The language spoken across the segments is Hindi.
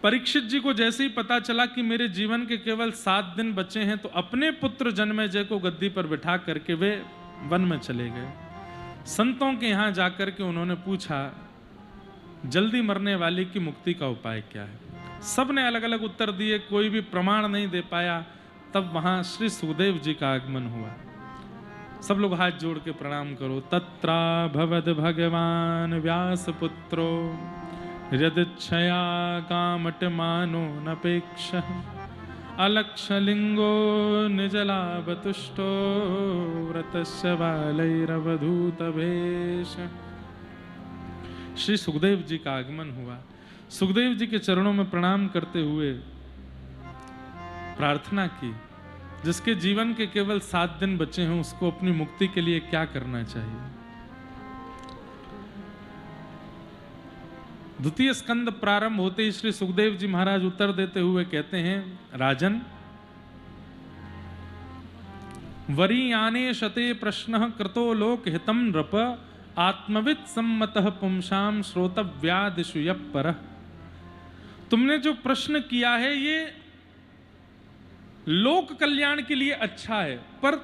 परीक्षित जी को जैसे ही पता चला कि मेरे जीवन के केवल 7 दिन बचे हैं, तो अपने पुत्र जन्मेजय को गद्दी पर बिठा करके वे वन में चले गए। संतों के यहां जाकर के उन्होंने पूछा, जल्दी मरने वाले की मुक्ति का उपाय क्या है? सब ने अलग अलग उत्तर दिए, कोई भी प्रमाण नहीं दे पाया। तब वहां श्री सुखदेव जी का आगमन हुआ। सब लोग हाथ जोड़ के प्रणाम करो। तत्रा भवद भगवान व्यास पुत्रो यदिच्छया कामट मानो नपेक्ष अलक्षलिंगो निजलाभतुष्टो व्रतस्य बालैरवधूत भेष। श्री सुखदेव जी का आगमन हुआ। सुखदेव जी के चरणों में प्रणाम करते हुए प्रार्थना की, जिसके जीवन के केवल 7 दिन बचे हैं उसको अपनी मुक्ति के लिए क्या करना चाहिए। द्वितीय स्कंद प्रारंभ होते ही श्री सुखदेव जी महाराज उत्तर देते हुए कहते हैं, राजन, वरीयाने शते प्रश्न कृतो लोक हितम नृप आत्मविद सम्मतः पुंसाम श्रोतव्यादिषु यः परः। तुमने जो प्रश्न किया है ये लोक कल्याण के लिए अच्छा है, पर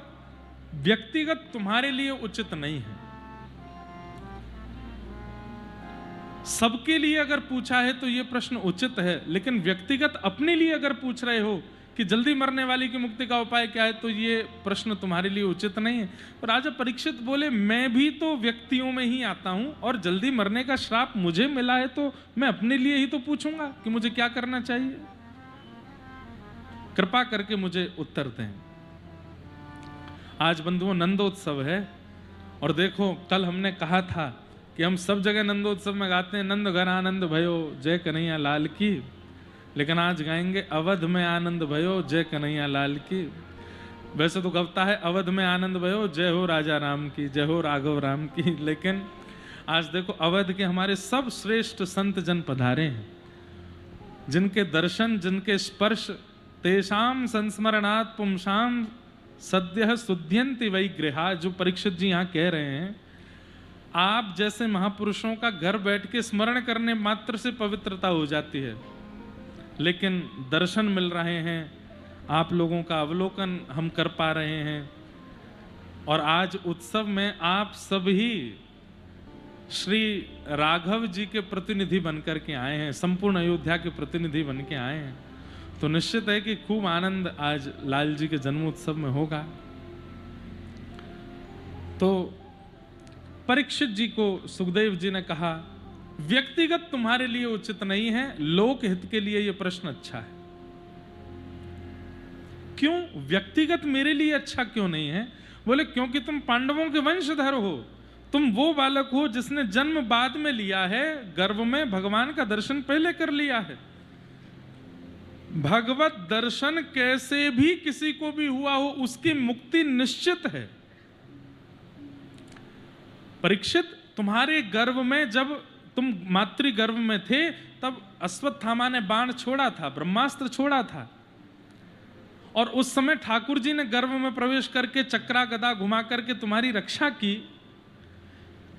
व्यक्तिगत तुम्हारे लिए उचित नहीं है। सबके लिए अगर पूछा है तो यह प्रश्न उचित है, लेकिन व्यक्तिगत अपने लिए अगर पूछ रहे हो कि जल्दी मरने वाले की मुक्ति का उपाय क्या है, तो ये प्रश्न तुम्हारे लिए उचित नहीं है। पर राजा परीक्षित बोले, मैं भी तो व्यक्तियों में ही आता हूं और जल्दी मरने का श्राप मुझे मिला है, तो मैं अपने लिए ही तो पूछूंगा कि मुझे क्या करना चाहिए। कृपा करके मुझे उत्तर दें। आज बंधुओं नंदोत्सव है, और देखो कल हमने कहा था कि हम सब जगह नंदोत्सव में गाते हैं, नंद घर आनंद भयो जय कन्हैया लाल की, लेकिन आज गाएंगे अवध में आनंद भयो जय कन्हैया लाल की। वैसे तो गवता है अवध में आनंद भयो जय हो राजा राम की, जय हो राघव राम की, लेकिन आज देखो अवध के हमारे सब श्रेष्ठ संत जन पधारे हैं, जिनके दर्शन, जिनके स्पर्श, तेषाम संस्मरणात् पुंसाम सद्यः शुद्ध्यन्ति वै गृहा। जो परीक्षित जी यहाँ कह रहे हैं, आप जैसे महापुरुषों का घर बैठ के स्मरण करने मात्र से पवित्रता हो जाती है, लेकिन दर्शन मिल रहे हैं, आप लोगों का अवलोकन हम कर पा रहे हैं, और आज उत्सव में आप सभी श्री राघव जी के प्रतिनिधि बनकर के आए हैं, संपूर्ण अयोध्या के प्रतिनिधि बन के आए हैं, तो निश्चित है कि खूब आनंद आज लाल जी के जन्मोत्सव में होगा। तो परीक्षित जी को सुखदेव जी ने कहा, व्यक्तिगत तुम्हारे लिए उचित नहीं है, लोक हित के लिए यह प्रश्न अच्छा है। क्यों व्यक्तिगत मेरे लिए अच्छा क्यों नहीं है? बोले क्योंकि तुम पांडवों के वंशधर हो, तुम वो बालक हो जिसने जन्म बाद में लिया है, गर्भ में भगवान का दर्शन पहले कर लिया है। भगवत दर्शन कैसे भी किसी को भी हुआ हो, उसकी मुक्ति निश्चित है। परीक्षित, तुम्हारे गर्भ में जब तुम मातृ गर्भ में थे, तब अश्वत्थामा ने बाण छोड़ा था, ब्रह्मास्त्र छोड़ा था, और उस समय ठाकुर जी ने गर्भ में प्रवेश करके चक्रा गदा घुमा करके तुम्हारी रक्षा की।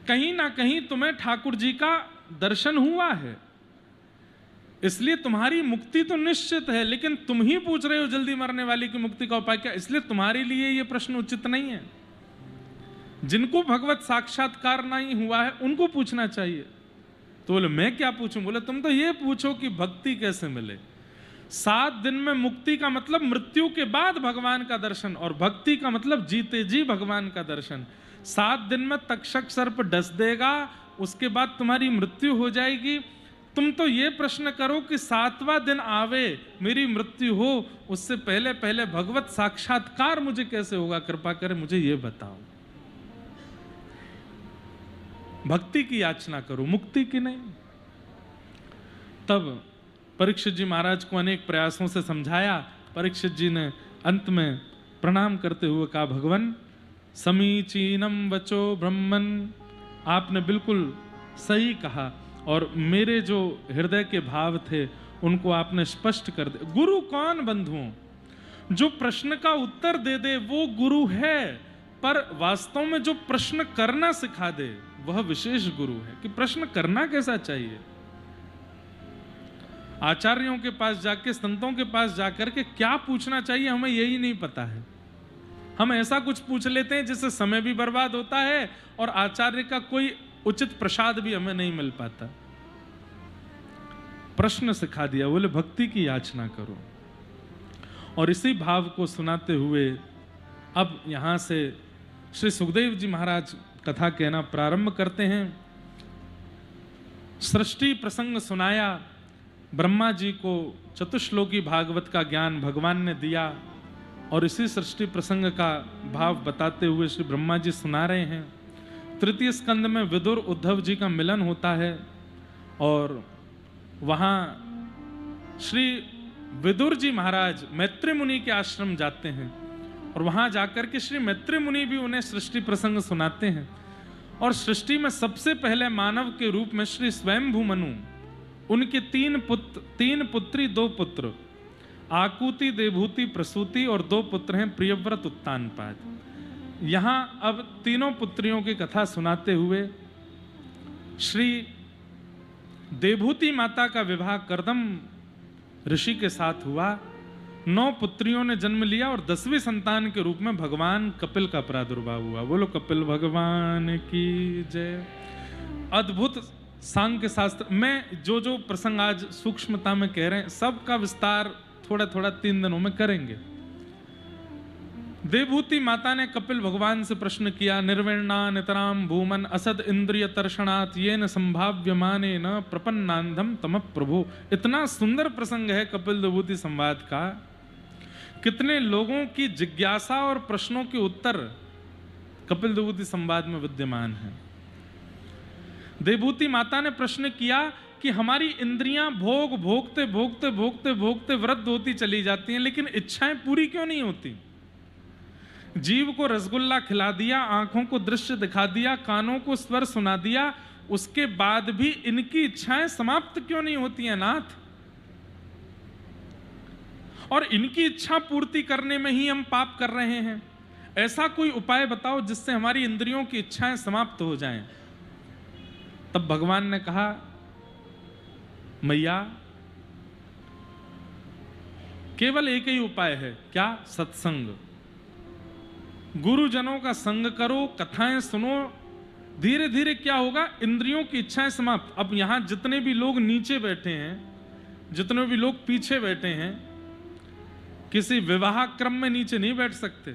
कहीं ना कहीं तुम्हें ठाकुर जी का दर्शन हुआ है, इसलिए तुम्हारी मुक्ति तो निश्चित है। लेकिन तुम ही पूछ रहे हो जल्दी मरने वाली की मुक्ति का उपाय क्या, इसलिए तुम्हारे लिए यह प्रश्न उचित नहीं है। जिनको भगवत साक्षात्कार नहीं हुआ है उनको पूछना चाहिए। तो बोले मैं क्या पूछूं? बोले तुम तो ये पूछो कि भक्ति कैसे मिले। 7 दिन में मुक्ति का मतलब मृत्यु के बाद भगवान का दर्शन, और भक्ति का मतलब जीते जी भगवान का दर्शन। 7 दिन में तक्षक सर्प डस देगा, उसके बाद तुम्हारी मृत्यु हो जाएगी। तुम तो ये प्रश्न करो कि 7वां दिन आवे, मेरी मृत्यु हो, उससे पहले पहले भगवत साक्षात्कार मुझे कैसे होगा? कृपा कर मुझे ये बताओ। भक्ति की याचना करो, मुक्ति की नहीं। तब परीक्षित जी महाराज को अनेक प्रयासों से समझाया। परीक्षित जी ने अंत में प्रणाम करते हुए कहा, भगवान समीचीनम वचो ब्रह्मन, आपने बिल्कुल सही कहा, और मेरे जो हृदय के भाव थे उनको आपने स्पष्ट कर दे। गुरु कौन बंधुओं? जो प्रश्न का उत्तर दे दे वो गुरु है, पर वास्तव में जो प्रश्न करना सिखा दे वह विशेष गुरु है। कि प्रश्न करना कैसा चाहिए। आचार्यों के पास जाके, संतों के पास जाकर के क्या पूछना चाहिए हमें यही नहीं पता है। हम ऐसा कुछ पूछ लेते हैं जिससे समय भी बर्बाद होता है और आचार्य का कोई उचित प्रसाद भी हमें नहीं मिल पाता। प्रश्न सिखा दिया, बोले भक्ति की याचना करो। और इसी भाव को सुनाते हुए अब यहां से श्री सुखदेव जी महाराज कथा कहना प्रारंभ करते हैं। सृष्टि प्रसंग सुनाया, ब्रह्मा जी को चतुश्लोकी भागवत का ज्ञान भगवान ने दिया और इसी सृष्टि प्रसंग का भाव बताते हुए श्री ब्रह्मा जी सुना रहे हैं। तृतीय स्कंद में विदुर उद्धव जी का मिलन होता है और वहां श्री विदुर जी महाराज मैत्री मुनि के आश्रम जाते हैं और वहां जाकर के श्री मैत्री मुनि भी उन्हें सृष्टि प्रसंग सुनाते हैं। और सृष्टि में सबसे पहले मानव के रूप में श्री स्वयंभू मनु, उनके तीन पुत्री 2 पुत्र, आकुति, देवभूति, प्रसूति और 2 पुत्र हैं प्रियव्रत, उत्तानपाद। यहां अब तीनों पुत्रियों की कथा सुनाते हुए श्री देवभूति माता का विवाह कर्दम ऋषि के साथ हुआ। 9 पुत्रियों ने जन्म लिया और 10वीं संतान के रूप में भगवान कपिल का प्रादुर्भाव हुआ। बोलो कपिल भगवान की जय। अद्भुत सांख्य शास्त्र में जो प्रसंग आज सूक्ष्मता में कह रहे हैं, सबका विस्तार थोड़ा थोड़ा 3 दिनों में करेंगे। देवभूति माता ने कपिल भगवान से प्रश्न किया, निर्विण्णा नितराम भूमन असद इंद्रिय तर्षणात् येन संभाव्यमानेन प्रपन्नांधम तम प्रभु। इतना सुंदर प्रसंग है कपिल देवभूति संवाद का। कितने लोगों की जिज्ञासा और प्रश्नों के उत्तर कपिल देवभूति संवाद में विद्यमान है। देवभूति माता ने प्रश्न किया कि हमारी इंद्रियां भोग भोगते भोगते भोगते भोगते वृद्ध होती चली जाती हैं, लेकिन इच्छाएं पूरी क्यों नहीं होती? जीव को रसगुल्ला खिला दिया, आंखों को दृश्य दिखा दिया, कानों को स्वर सुना दिया, उसके बाद भी इनकी इच्छाएं समाप्त क्यों नहीं होती हैं नाथ? और इनकी इच्छा पूर्ति करने में ही हम पाप कर रहे हैं। ऐसा कोई उपाय बताओ जिससे हमारी इंद्रियों की इच्छाएं समाप्त हो जाएं। तब भगवान ने कहा, मैया केवल एक ही उपाय है। क्या? सत्संग। गुरुजनों का संग करो, कथाएं सुनो, धीरे धीरे क्या होगा, इंद्रियों की इच्छाएं समाप्त। अब यहां जितने भी लोग नीचे बैठे हैं, जितने भी लोग पीछे बैठे हैं, किसी विवाह क्रम में नीचे नहीं बैठ सकते,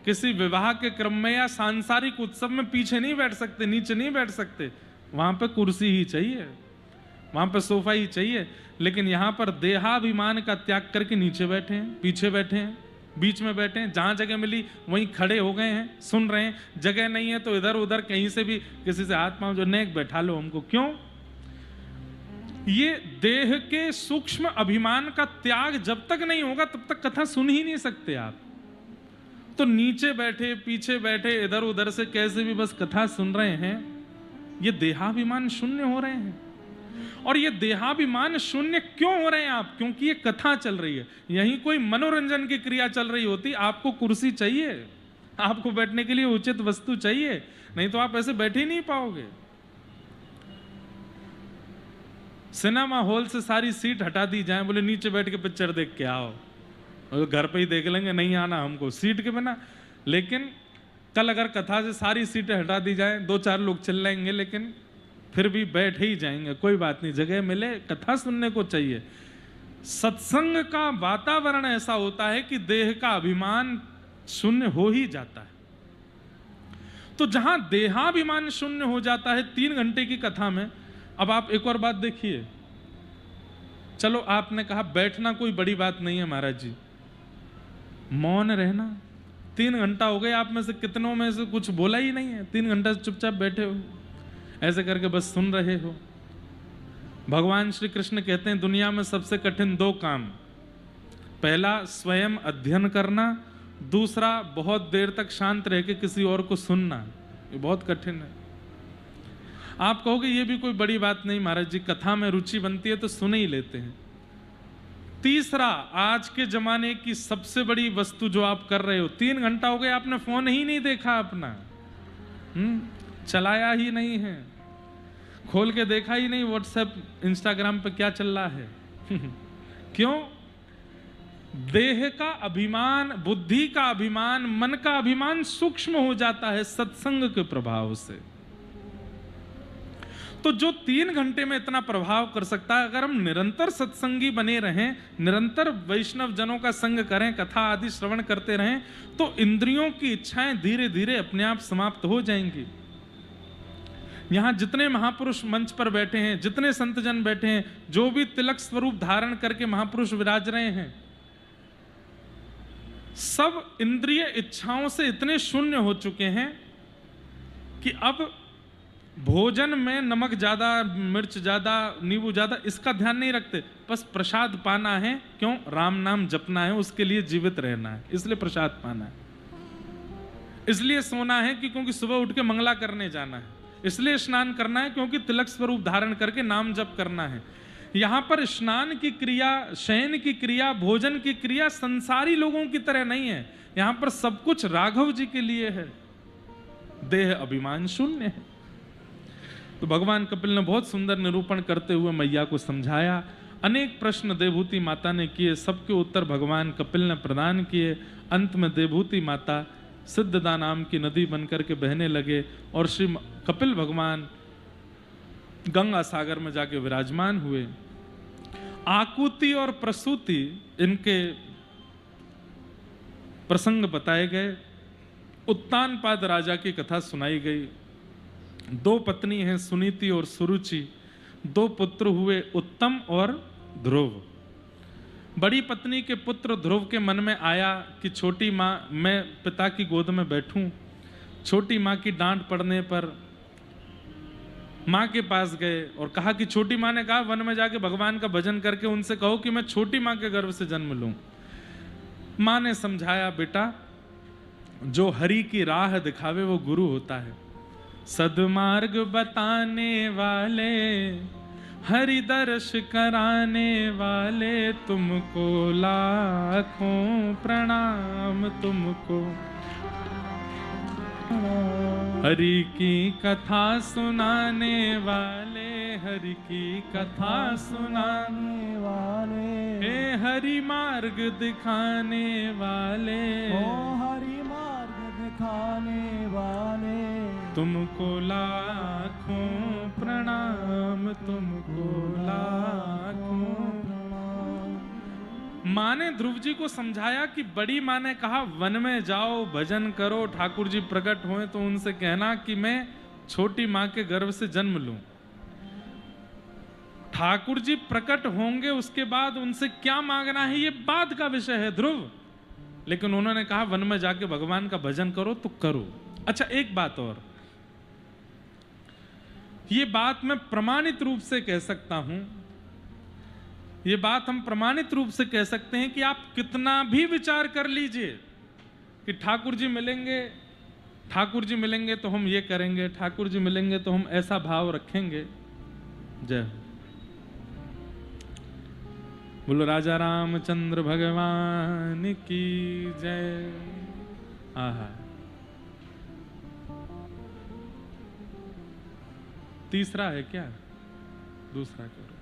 किसी विवाह के क्रम में या सांसारिक उत्सव में पीछे नहीं बैठ सकते, नीचे नहीं बैठ सकते। वहां पे कुर्सी ही चाहिए, वहां पे सोफा ही चाहिए। लेकिन यहां पर देहाभिमान का त्याग करके नीचे बैठे हैं, पीछे बैठे हैं, बीच में बैठे हैं, जहां जगह मिली वहीं खड़े हो गए हैं, सुन रहे हैं। जगह नहीं है तो इधर उधर कहीं से भी किसी से हाथ पांव जो नेक बैठा लो हमको। क्यों? ये देह के सूक्ष्म अभिमान का त्याग जब तक नहीं होगा तब तक कथा सुन ही नहीं सकते आप। तो नीचे बैठे, पीछे बैठे, इधर उधर से कैसे भी बस कथा सुन रहे हैं, ये देहाभिमान शून्य हो रहे हैं। और ये देहाभिमान शून्य क्यों हो रहे हैं आप? क्योंकि ये कथा चल रही है। यहीं कोई मनोरंजन की क्रिया चल रही होती, आपको कुर्सी चाहिए, आपको बैठने के लिए उचित वस्तु चाहिए, नहीं तो आप ऐसे बैठ ही नहीं पाओगे। सिनेमा हॉल से सारी सीट हटा दी जाए, बोले नीचे बैठ के पिक्चर देख के आओ, और घर पे ही देख लेंगे, नहीं आना हमको सीट के बिना। लेकिन कल अगर कथा से सारी सीटें हटा दी जाए, 2-4 लोग चिल्लाएंगे, लेकिन फिर भी बैठ ही जाएंगे, कोई बात नहीं, जगह मिले, कथा सुनने को चाहिए। सत्संग का वातावरण ऐसा होता है कि देह का अभिमान शून्य हो ही जाता है। तो जहां देहाभिमान शून्य हो जाता है 3 घंटे की कथा में। अब आप एक और बात देखिए, चलो आपने कहा बैठना कोई बड़ी बात नहीं है महाराज जी, मौन रहना। 3 घंटा हो गए, आप में से कितनों में से कुछ बोला ही नहीं है, 3 घंटा चुपचाप बैठे हो, ऐसे करके बस सुन रहे हो। भगवान श्री कृष्ण कहते हैं दुनिया में सबसे कठिन 2 काम, पहला स्वयं अध्ययन करना, दूसरा बहुत देर तक शांत रह के किसी और को सुनना। ये बहुत कठिन है। आप कहोगे ये भी कोई बड़ी बात नहीं महाराज जी, कथा में रुचि बनती है तो सुन ही लेते हैं। तीसरा, आज के जमाने की सबसे बड़ी वस्तु जो आप कर रहे हो, 3 घंटा हो गए आपने फोन ही नहीं देखा अपना, चलाया ही नहीं है, खोल के देखा ही नहीं व्हाट्सएप इंस्टाग्राम पे क्या चल रहा है, क्यों? देह का अभिमान, बुद्धि का अभिमान, मन का अभिमान सूक्ष्म हो जाता है सत्संग के प्रभाव से। तो जो 3 घंटे में इतना प्रभाव कर सकता है, अगर हम निरंतर सत्संगी बने रहें, निरंतर वैष्णव जनों का संग करें, कथा आदि श्रवण करते रहें, तो इंद्रियों की इच्छाएं धीरे धीरे अपने आप समाप्त हो जाएंगी। यहां जितने महापुरुष मंच पर बैठे हैं, जितने संत जन बैठे हैं, जो भी तिलक स्वरूप धारण करके महापुरुष विराज रहे हैं, सब इंद्रिय इच्छाओं से इतने शून्य हो चुके हैं कि अब भोजन में नमक ज्यादा, मिर्च ज्यादा, नींबू ज्यादा, इसका ध्यान नहीं रखते। बस प्रसाद पाना है। क्यों? राम नाम जपना है, उसके लिए जीवित रहना है, इसलिए प्रसाद पाना है। इसलिए सोना है कि क्योंकि सुबह उठ के मंगला करने जाना है। इसलिए स्नान करना है क्योंकि तिलक स्वरूप धारण करके नाम जप करना है। यहां पर स्नान की क्रिया, शयन की क्रिया, भोजन की क्रिया संसारी लोगों की तरह नहीं है। यहां पर सब कुछ राघव जी के लिए है। देह अभिमान शून्य है। तो भगवान कपिल ने बहुत सुंदर निरूपण करते हुए मैया को समझाया। अनेक प्रश्न देवभूति माता ने किए, सबके उत्तर भगवान कपिल ने प्रदान किए। अंत में देवभूति माता सिद्धदा नाम की नदी बनकर के बहने लगे और श्री कपिल भगवान गंगा सागर में जाके विराजमान हुए। आकुति और प्रसूति इनके प्रसंग बताए गए। उत्तानपाद राजा की कथा सुनाई गई। 2 पत्नी हैं, सुनीति और सुरुचि। 2 पुत्र हुए, उत्तम और ध्रुव। बड़ी पत्नी के पुत्र ध्रुव के मन में आया कि छोटी माँ, मैं पिता की गोद में बैठूं। छोटी माँ की डांट पड़ने पर माँ के पास गए और कहा कि छोटी माँ ने कहा वन में जाके भगवान का भजन करके उनसे कहो कि मैं छोटी माँ के गर्भ से जन्म लूं। माँ ने समझाया, बेटा जो हरि की राह दिखावे वो गुरु होता है। सद्मार्ग बताने वाले, हरि दर्श कराने वाले, तुमको लाखों प्रणाम तुमको। हरि की कथा सुनाने वाले, हरि की कथा सुनाने वाले, हे हरि मार्ग दिखाने वाले, ओ हरि मार्ग दिखाने वाले, तुमको लाखों प्रणाम, तुमको लाखों प्रणाम। माँ ने ध्रुव जी को समझाया कि बड़ी माँ ने कहा वन में जाओ, भजन करो, ठाकुर जी प्रकट हुए तो उनसे कहना कि मैं छोटी माँ के गर्भ से जन्म लूं। ठाकुर जी प्रकट होंगे, उसके बाद उनसे क्या मांगना है ये बाद का विषय है ध्रुव। लेकिन उन्होंने कहा वन में जाके भगवान का भजन करो तो करो। अच्छा, एक बात और, ये बात मैं प्रमाणित रूप से कह सकता हूं, ये बात हम प्रमाणित रूप से कह सकते हैं कि आप कितना भी विचार कर लीजिए कि ठाकुर जी मिलेंगे, ठाकुर जी मिलेंगे तो हम ये करेंगे, ठाकुर जी मिलेंगे तो हम ऐसा भाव रखेंगे। जय हो। बोलो राजा रामचंद्र भगवान की जय। आहा, तीसरा है क्या? दूसरा करो।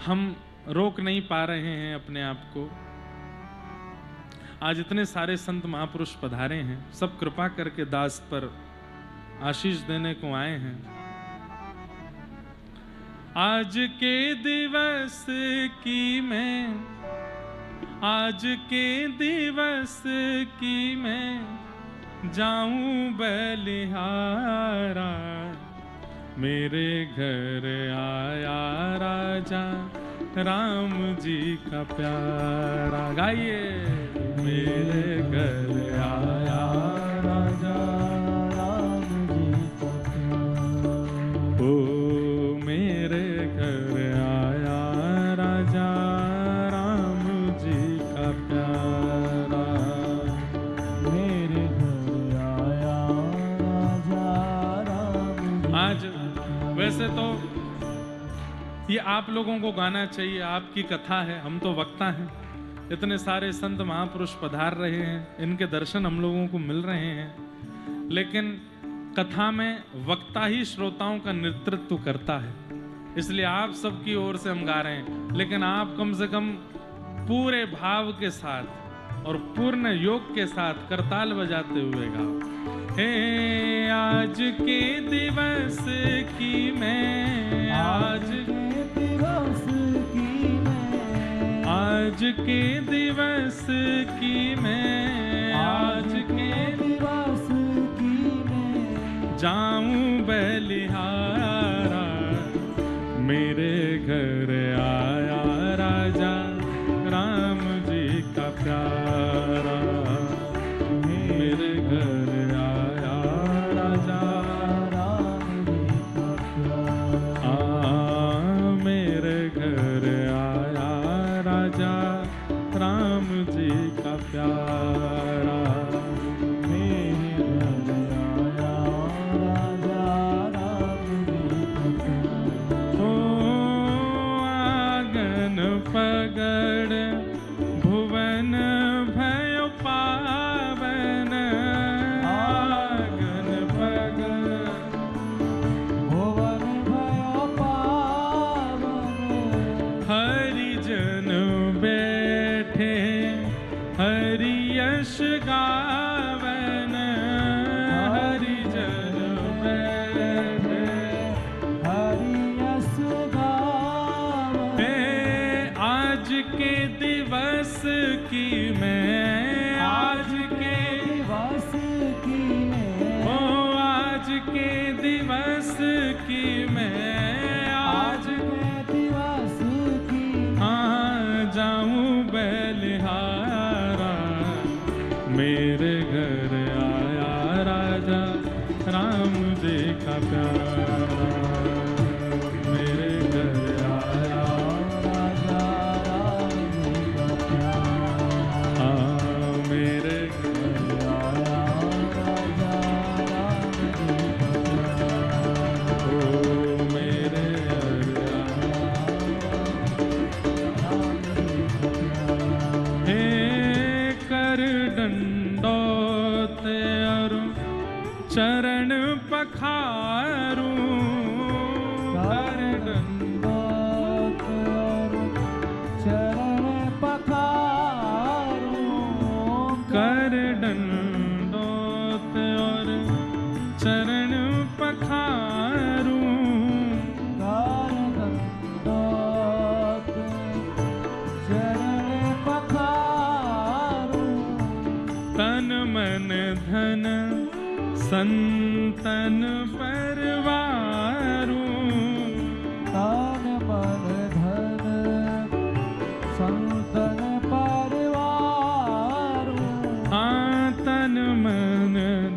हम रोक नहीं पा रहे हैं अपने आप को। आज इतने सारे संत महापुरुष पधारे हैं, सब कृपा करके दास पर आशीष देने को आए हैं। आज के दिवस की मैं, आज के दिवस की मैं जाऊं बलिहारा, मेरे घर आया राजा राम जी का प्यारा। गाइए, मेरे घर आया राजा राम जी का प्यारा। ओ मेरे घर आया राजा राम जी का प्यारा, मेरे घर आया राजा राम जी। आज वैसे तो ये आप लोगों को गाना चाहिए, आपकी कथा है, हम तो वक्ता हैं। इतने सारे संत महापुरुष पधार रहे हैं, इनके दर्शन हम लोगों को मिल रहे हैं, लेकिन कथा में वक्ता ही श्रोताओं का नेतृत्व करता है। इसलिए आप सबकी ओर से हम गा रहे हैं, लेकिन आप कम से कम पूरे भाव के साथ और पूर्ण योग के साथ करताल बजाते हुए गाओ। हे आज के दिवस की मैं, आज आज के दिवस की मैं, आज के दिवस की मैं जाऊं बलिहारा, मेरे घर आया राजा राम जी का प्यारा, मेरे घर आया राजा राम जी का प्यारा, मेरे घर आया राजा राम जी का प्यारा, मेरे घर आया राजा राम जी का प्यारा। ओ आंगन पगड़ भुवन भयो पावन, आंगन पगड़ भुवन भयो पावन, हरिजन बैठे हरि यश गावन, हरिजन बैठे हरि यश गावन। आज के दिवस की मैं, आज के दिवस की मैं, ओ आज के दिवस की मैं, आज के दिवस की हाँ जाऊं बलिहारा, मेरे घर आया राजा राम जी का प्यारा, मेरे घर आया राजा राम जी का प्यारा, मेरे घर आया राजा राम जी का प्यारा, ओ मेरे घर हे कर दंडोत और चरण पखारूं, कर दंडोत और चरण पखारूं, कर दंडोत और चरण पखारूं, कर दंडोत चरण पखारूं, तन मन धन संतन परवारूं, तन मन धन संतन परवारूं, हाँ तन मन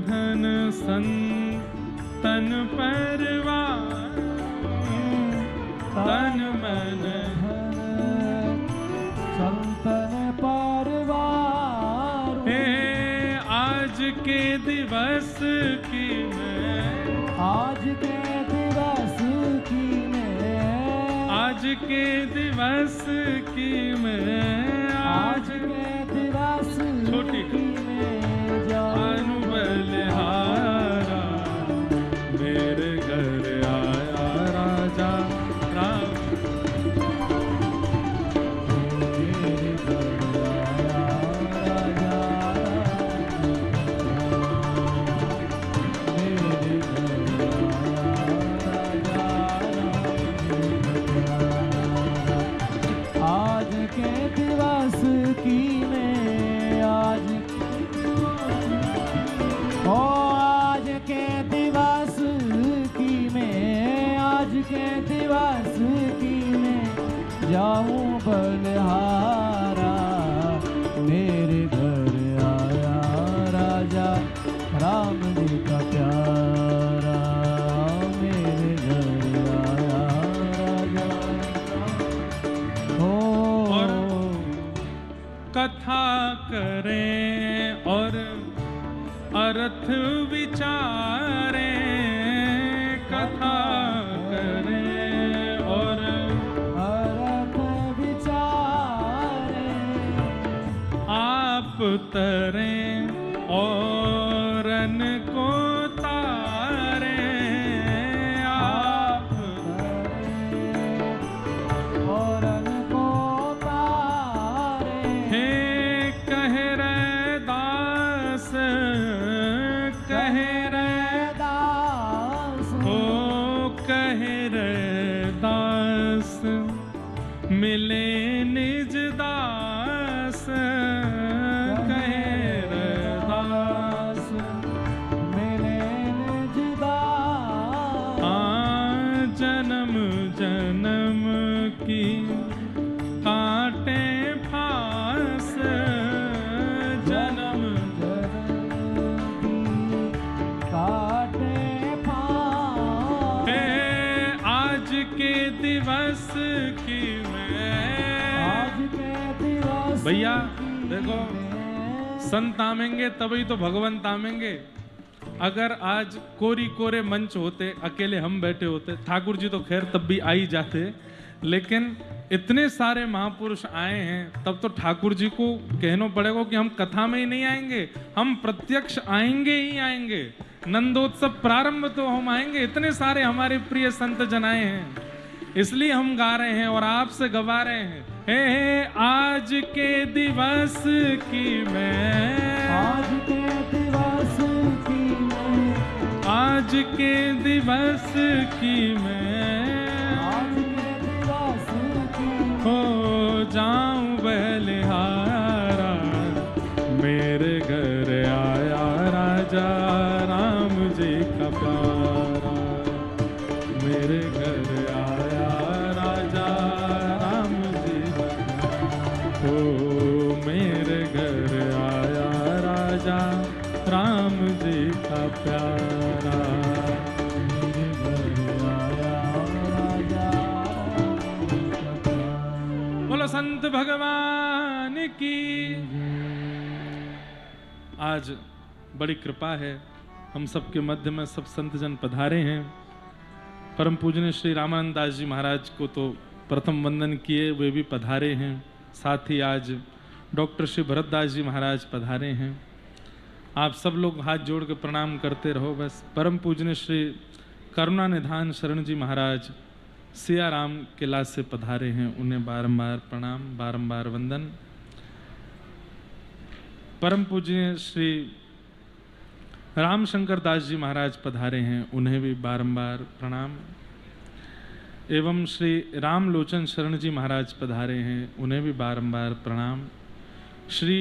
धन संतन परवारूं, तन मन धन संतन परवारूं। हे आज के दिवस की मैं, आज के दिवस की मैं, आज के दिवस की मैं, आज के दिवस छोटी की मैं जाऊं बलिहारा, मेरे घर आया राजा राम, मेरे घर आया जाऊं बलिहारा, मेरे घर आया राजा राम जी का प्यारा, मेरे घर आया राजा। और कथा करें और अर्थ विचारें, कथा करें और अर्थ विचारें, आप तरें और अन को तारें, आप तरें पास, मिले निज दास कहे रैदास। मिले निज दास, जन्म जन्म की काटे फांस, जन्म काटे फांस। आज के दिवस की आज के दिवस भैया देखो, संत आमेंगे तभी तो भगवंत आमेंगे। अगर आज कोरी कोरे मंच होते, अकेले हम बैठे होते, ठाकुर जी तो खैर तब भी आ ही जाते, लेकिन इतने सारे महापुरुष आए हैं, तब तो ठाकुर जी को कहना पड़ेगा कि हम कथा में ही नहीं आएंगे, हम प्रत्यक्ष आएंगे ही आएंगे। नंदोत्सव प्रारंभ तो हम आएंगे, इतने सारे हमारे प्रिय संत जन आए हैं, इसलिए हम गा रहे हैं और आपसे गवा रहे हैं। हे आज के दिवस की मैं, आज के दिवस की मैं, आज के दिवस की मैं, आज के दिवस की हो जाऊं बलिहारा, मेरे घर आया राजा राम जी का प्यारा, मेरे घर आया राजा राम जी का, ओ मेरे घर आया राजा राम जी का प्यारा। मेरे घर आया राजा बोलो संत भगवान की। आज बड़ी कृपा है, हम सबके मध्य में सब संत जन पधारे हैं। परम पूजनीय श्री रामानंद दास जी महाराज को तो प्रथम वंदन किए, वे भी पधारे हैं। साथ ही आज डॉक्टर श्री भरतदास जी महाराज पधारे हैं। आप सब लोग हाथ जोड़ के प्रणाम करते रहो बस। परम पूजनीय श्री करुणा निधान शरण जी महाराज सिया राम किला से पधारे हैं, उन्हें बारंबार प्रणाम, बारंबार वंदन। परम पूजनीय श्री रामशंकर दास जी महाराज पधारे हैं, उन्हें भी बारंबार प्रणाम। एवं श्री रामलोचन शरण जी महाराज पधारे हैं, उन्हें भी बारंबार प्रणाम। श्री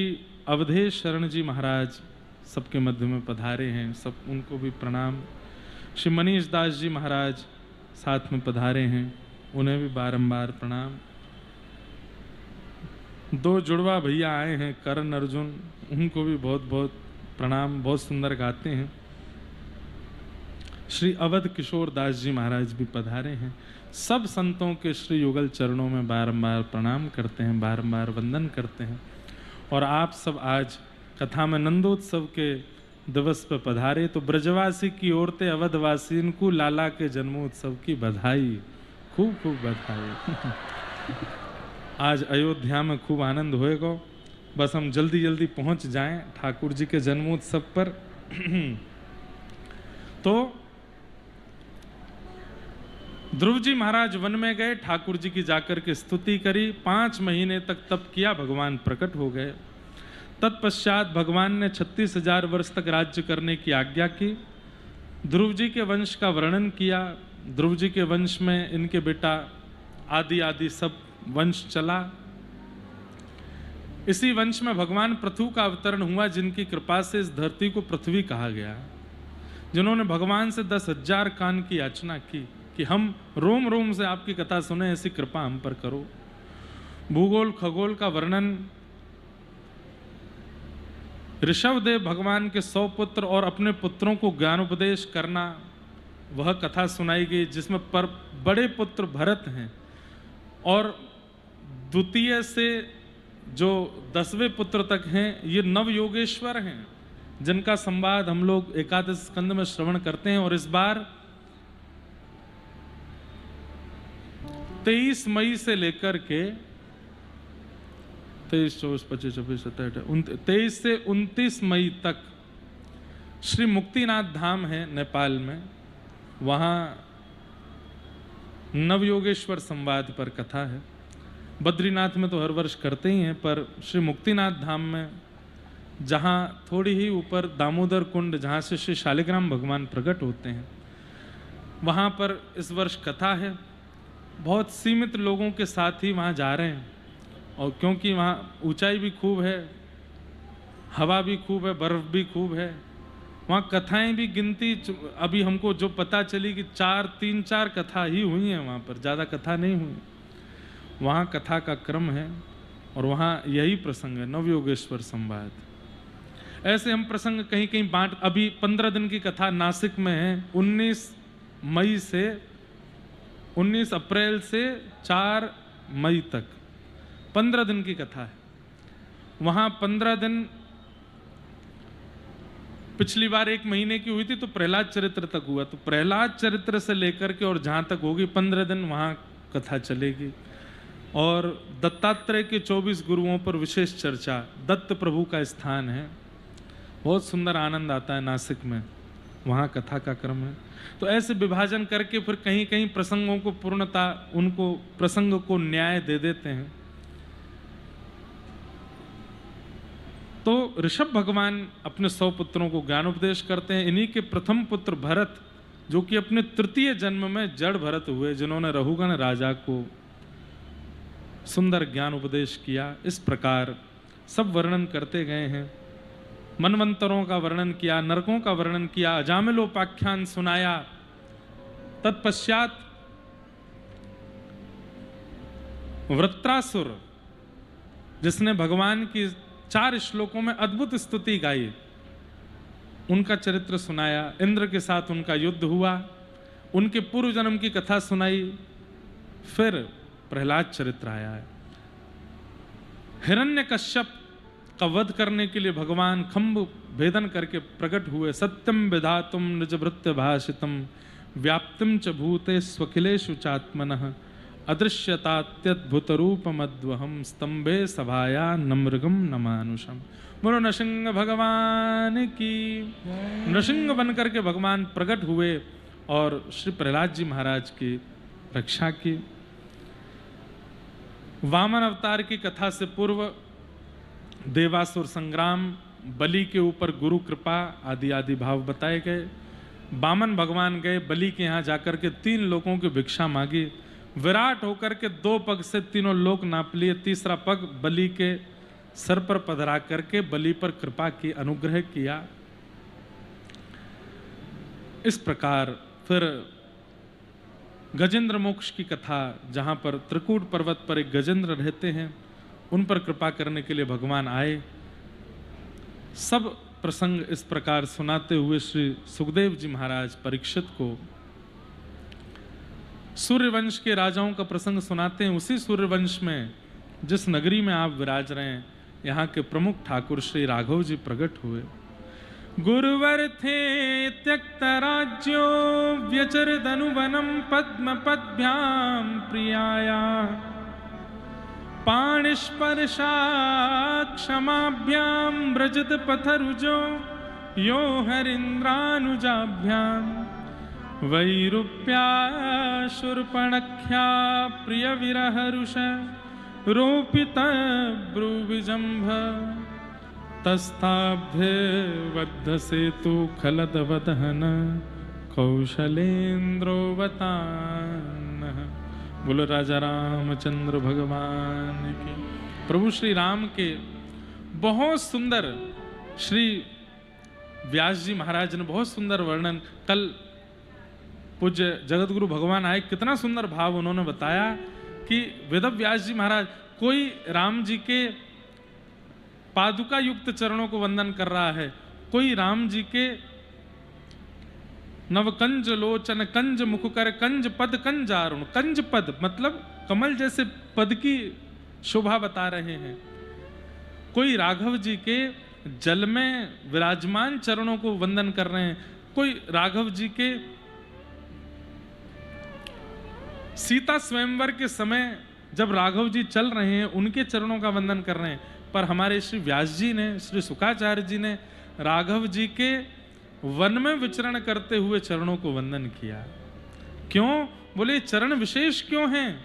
अवधेश शरण जी महाराज सबके मध्य में पधारे हैं, सब उनको भी प्रणाम। श्री मनीष दास जी महाराज साथ में पधारे हैं, उन्हें भी बारंबार प्रणाम। दो जुड़वा भैया आए हैं, करण अर्जुन, उनको भी बहुत बहुत प्रणाम, बहुत सुंदर गाते हैं। श्री अवध किशोर दास जी महाराज भी पधारे हैं। सब संतों के श्री युगल चरणों में बारंबार प्रणाम करते हैं, बारंबार वंदन करते हैं। और आप सब आज कथा में नंदोत्सव के दिवस पर पधारे, तो ब्रजवासी की औरतें अवधवासी को लाला के जन्मोत्सव की बधाई, खूब खूब बधाई। आज अयोध्या में खूब आनंद होएगा, बस हम जल्दी जल्दी पहुंच जाएं ठाकुर जी के जन्मोत्सव पर। तो ध्रुव जी महाराज वन में गए, ठाकुर जी की जाकर के स्तुति करी, 5 महीने तक तप किया, भगवान प्रकट हो गए। तत्पश्चात भगवान ने 36,000 वर्ष तक राज्य करने की आज्ञा की। ध्रुव जी के वंश का वर्णन किया। ध्रुव जी के वंश में इनके बेटा आदि आदि सब वंश चला। इसी वंश में भगवान पृथु का अवतरण हुआ, जिनकी कृपा से इस धरती को पृथ्वी कहा गया, जिन्होंने भगवान से 10,000 कान की याचना की कि हम रोम रोम से आपकी कथा सुने, ऐसी कृपा हम पर करो। भूगोल खगोल का वर्णन, ऋषभदेव भगवान के 100 पुत्र और अपने पुत्रों को ज्ञानोपदेश करना, वह कथा सुनाई गई, जिसमें पर बड़े पुत्र भरत हैं और द्वितीय से जो 10वें पुत्र तक हैं ये नव योगेश्वर हैं, जिनका संवाद हम लोग एकादश स्कंद में श्रवण करते हैं। और इस बार 23 मई से लेकर के 23, 24, 25, 26, 27, 23 से 29 मई तक श्री मुक्तिनाथ धाम है नेपाल में, वहाँ नवयोगेश्वर संवाद पर कथा है। बद्रीनाथ में तो हर वर्ष करते ही हैं, पर श्री मुक्तिनाथ धाम में, जहाँ थोड़ी ही ऊपर दामोदर कुंड, जहाँ से श्री शालिग्राम भगवान प्रकट होते हैं, वहाँ पर इस वर्ष कथा है। बहुत सीमित लोगों के साथ ही वहाँ जा रहे हैं, और क्योंकि वहाँ ऊंचाई भी खूब है, हवा भी खूब है, बर्फ भी खूब है, वहाँ कथाएं भी गिनती अभी हमको जो पता चली कि 3-4 कथा ही हुई हैं वहाँ पर, ज़्यादा कथा नहीं हुई। वहाँ कथा का क्रम है और वहाँ यही प्रसंग है, नवयोगेश्वर संवाद। ऐसे हम प्रसंग कहीं कहीं बांट, अभी 15 दिन की कथा नासिक में है, 19 अप्रैल से 4 मई तक 15 दिन की कथा है। वहाँ 15 दिन पिछली बार 1 महीने की हुई थी तो प्रहलाद चरित्र तक हुआ, तो प्रहलाद चरित्र से लेकर के और जहाँ तक होगी 15 दिन वहाँ कथा चलेगी। और दत्तात्रेय के 24 गुरुओं पर विशेष चर्चा, दत्त प्रभु का स्थान है, बहुत सुंदर आनंद आता है नासिक में, वहाँ कथा का क्रम है। तो ऐसे विभाजन करके फिर कहीं कहीं प्रसंगों को पूर्णता, उनको प्रसंग को न्याय दे देते हैं। तो ऋषभ भगवान अपने 100 पुत्रों को ज्ञानोपदेश करते हैं। इन्हीं के प्रथम पुत्र भरत, जो कि अपने तृतीय जन्म में जड़ भरत हुए, जिन्होंने रहुगण राजा को सुंदर ज्ञान उपदेश किया। इस प्रकार सब वर्णन करते गए हैं। मनवंतरों का वर्णन किया, नरकों का वर्णन किया, अजामिलोपाख्यान सुनाया। तत्पश्चात वृत्रासुर, जिसने भगवान की 4 श्लोकों में अद्भुत स्तुति गाई, उनका चरित्र सुनाया। इंद्र के साथ उनका युद्ध हुआ, उनके पूर्व जन्म की कथा सुनाई। फिर प्रहलाद चरित्र आया है। हिरण्यकश्यप का वध करने के लिए भगवान खंभ भेदन करके प्रकट हुए। सत्यम विधातुम निज भृत्य भाषितम व्याप्तिम च भूते स्वखिलेषु चात्मनः अदृश्यतात्यद्भुत रूपमद्वहम स्तंभे सभाया नमृगम नमानुषम। बोलो नृसिंह भगवान की। नृसिंह बन करके भगवान प्रकट हुए और श्री प्रहलाद जी महाराज की रक्षा की। वामन अवतार की कथा से पूर्व देवासुर संग्राम, बलि के ऊपर गुरु कृपा आदि आदि भाव बताए गए। वामन भगवान गए बलि के यहाँ जाकर के 3 लोगों की भिक्षा मांगी। विराट होकर के 2 पग से तीनों लोक नाप लिए। तीसरा पग बलि के सर पर पधरा करके बलि पर कृपा की, अनुग्रह किया। इस प्रकार फिर गजेंद्र मोक्ष की कथा, जहाँ पर त्रिकूट पर्वत पर एक गजेंद्र रहते हैं, उन पर कृपा करने के लिए भगवान आए। सब प्रसंग इस प्रकार सुनाते हुए श्री सुखदेव जी महाराज परीक्षित को सूर्यवंश के राजाओं का प्रसंग सुनाते हैं। उसी सूर्यवंश में जिस नगरी में आप विराज रहे हैं, यहाँ के प्रमुख ठाकुर श्री राघव जी प्रकट हुए। गुरुवर थे त्यक्त राज्यो व्यचरदनुवनम पद्म पद्भ्याम प्रियाया पाणिस्पर्शा क्षमाभ्याम व्रजत पथरुजो यो हरिन्द्रानुजाभ्याम वैरूप्या शूर्पणख्या प्रिय विरहरुष रोपित ब्रुविजंभ तस्थाभ्य बद्ध सेतु खलदवदहन कौशलेन्द्रोवतान। बोलो राजा रामचंद्र भगवान की। प्रभु श्री राम के बहुत सुंदर श्री व्यास जी महाराज ने बहुत सुंदर वर्णन, कल पूज्य जगतगुरु भगवान आए, कितना सुंदर भाव उन्होंने बताया कि वेद व्यास जी महाराज, कोई राम जी के पादुका युक्त चरणों को वंदन कर रहा है, कोई राम जी के नवकंज लोचन कंज मुख कर कंज पद कंजारुण। कंज पद मतलब कमल जैसे पद की शोभा बता रहे हैं। कोई राघव जी के जल में विराजमान चरणों को वंदन कर रहे हैं, कोई राघव जी के सीता स्वयंवर के समय जब राघव जी चल रहे हैं उनके चरणों का वंदन कर रहे हैं। पर हमारे श्री व्यास जी ने, श्री शुकाचार्य जी ने राघव जी के वन में विचरण करते हुए चरणों को वंदन किया। क्यों? बोले चरण विशेष क्यों हैं?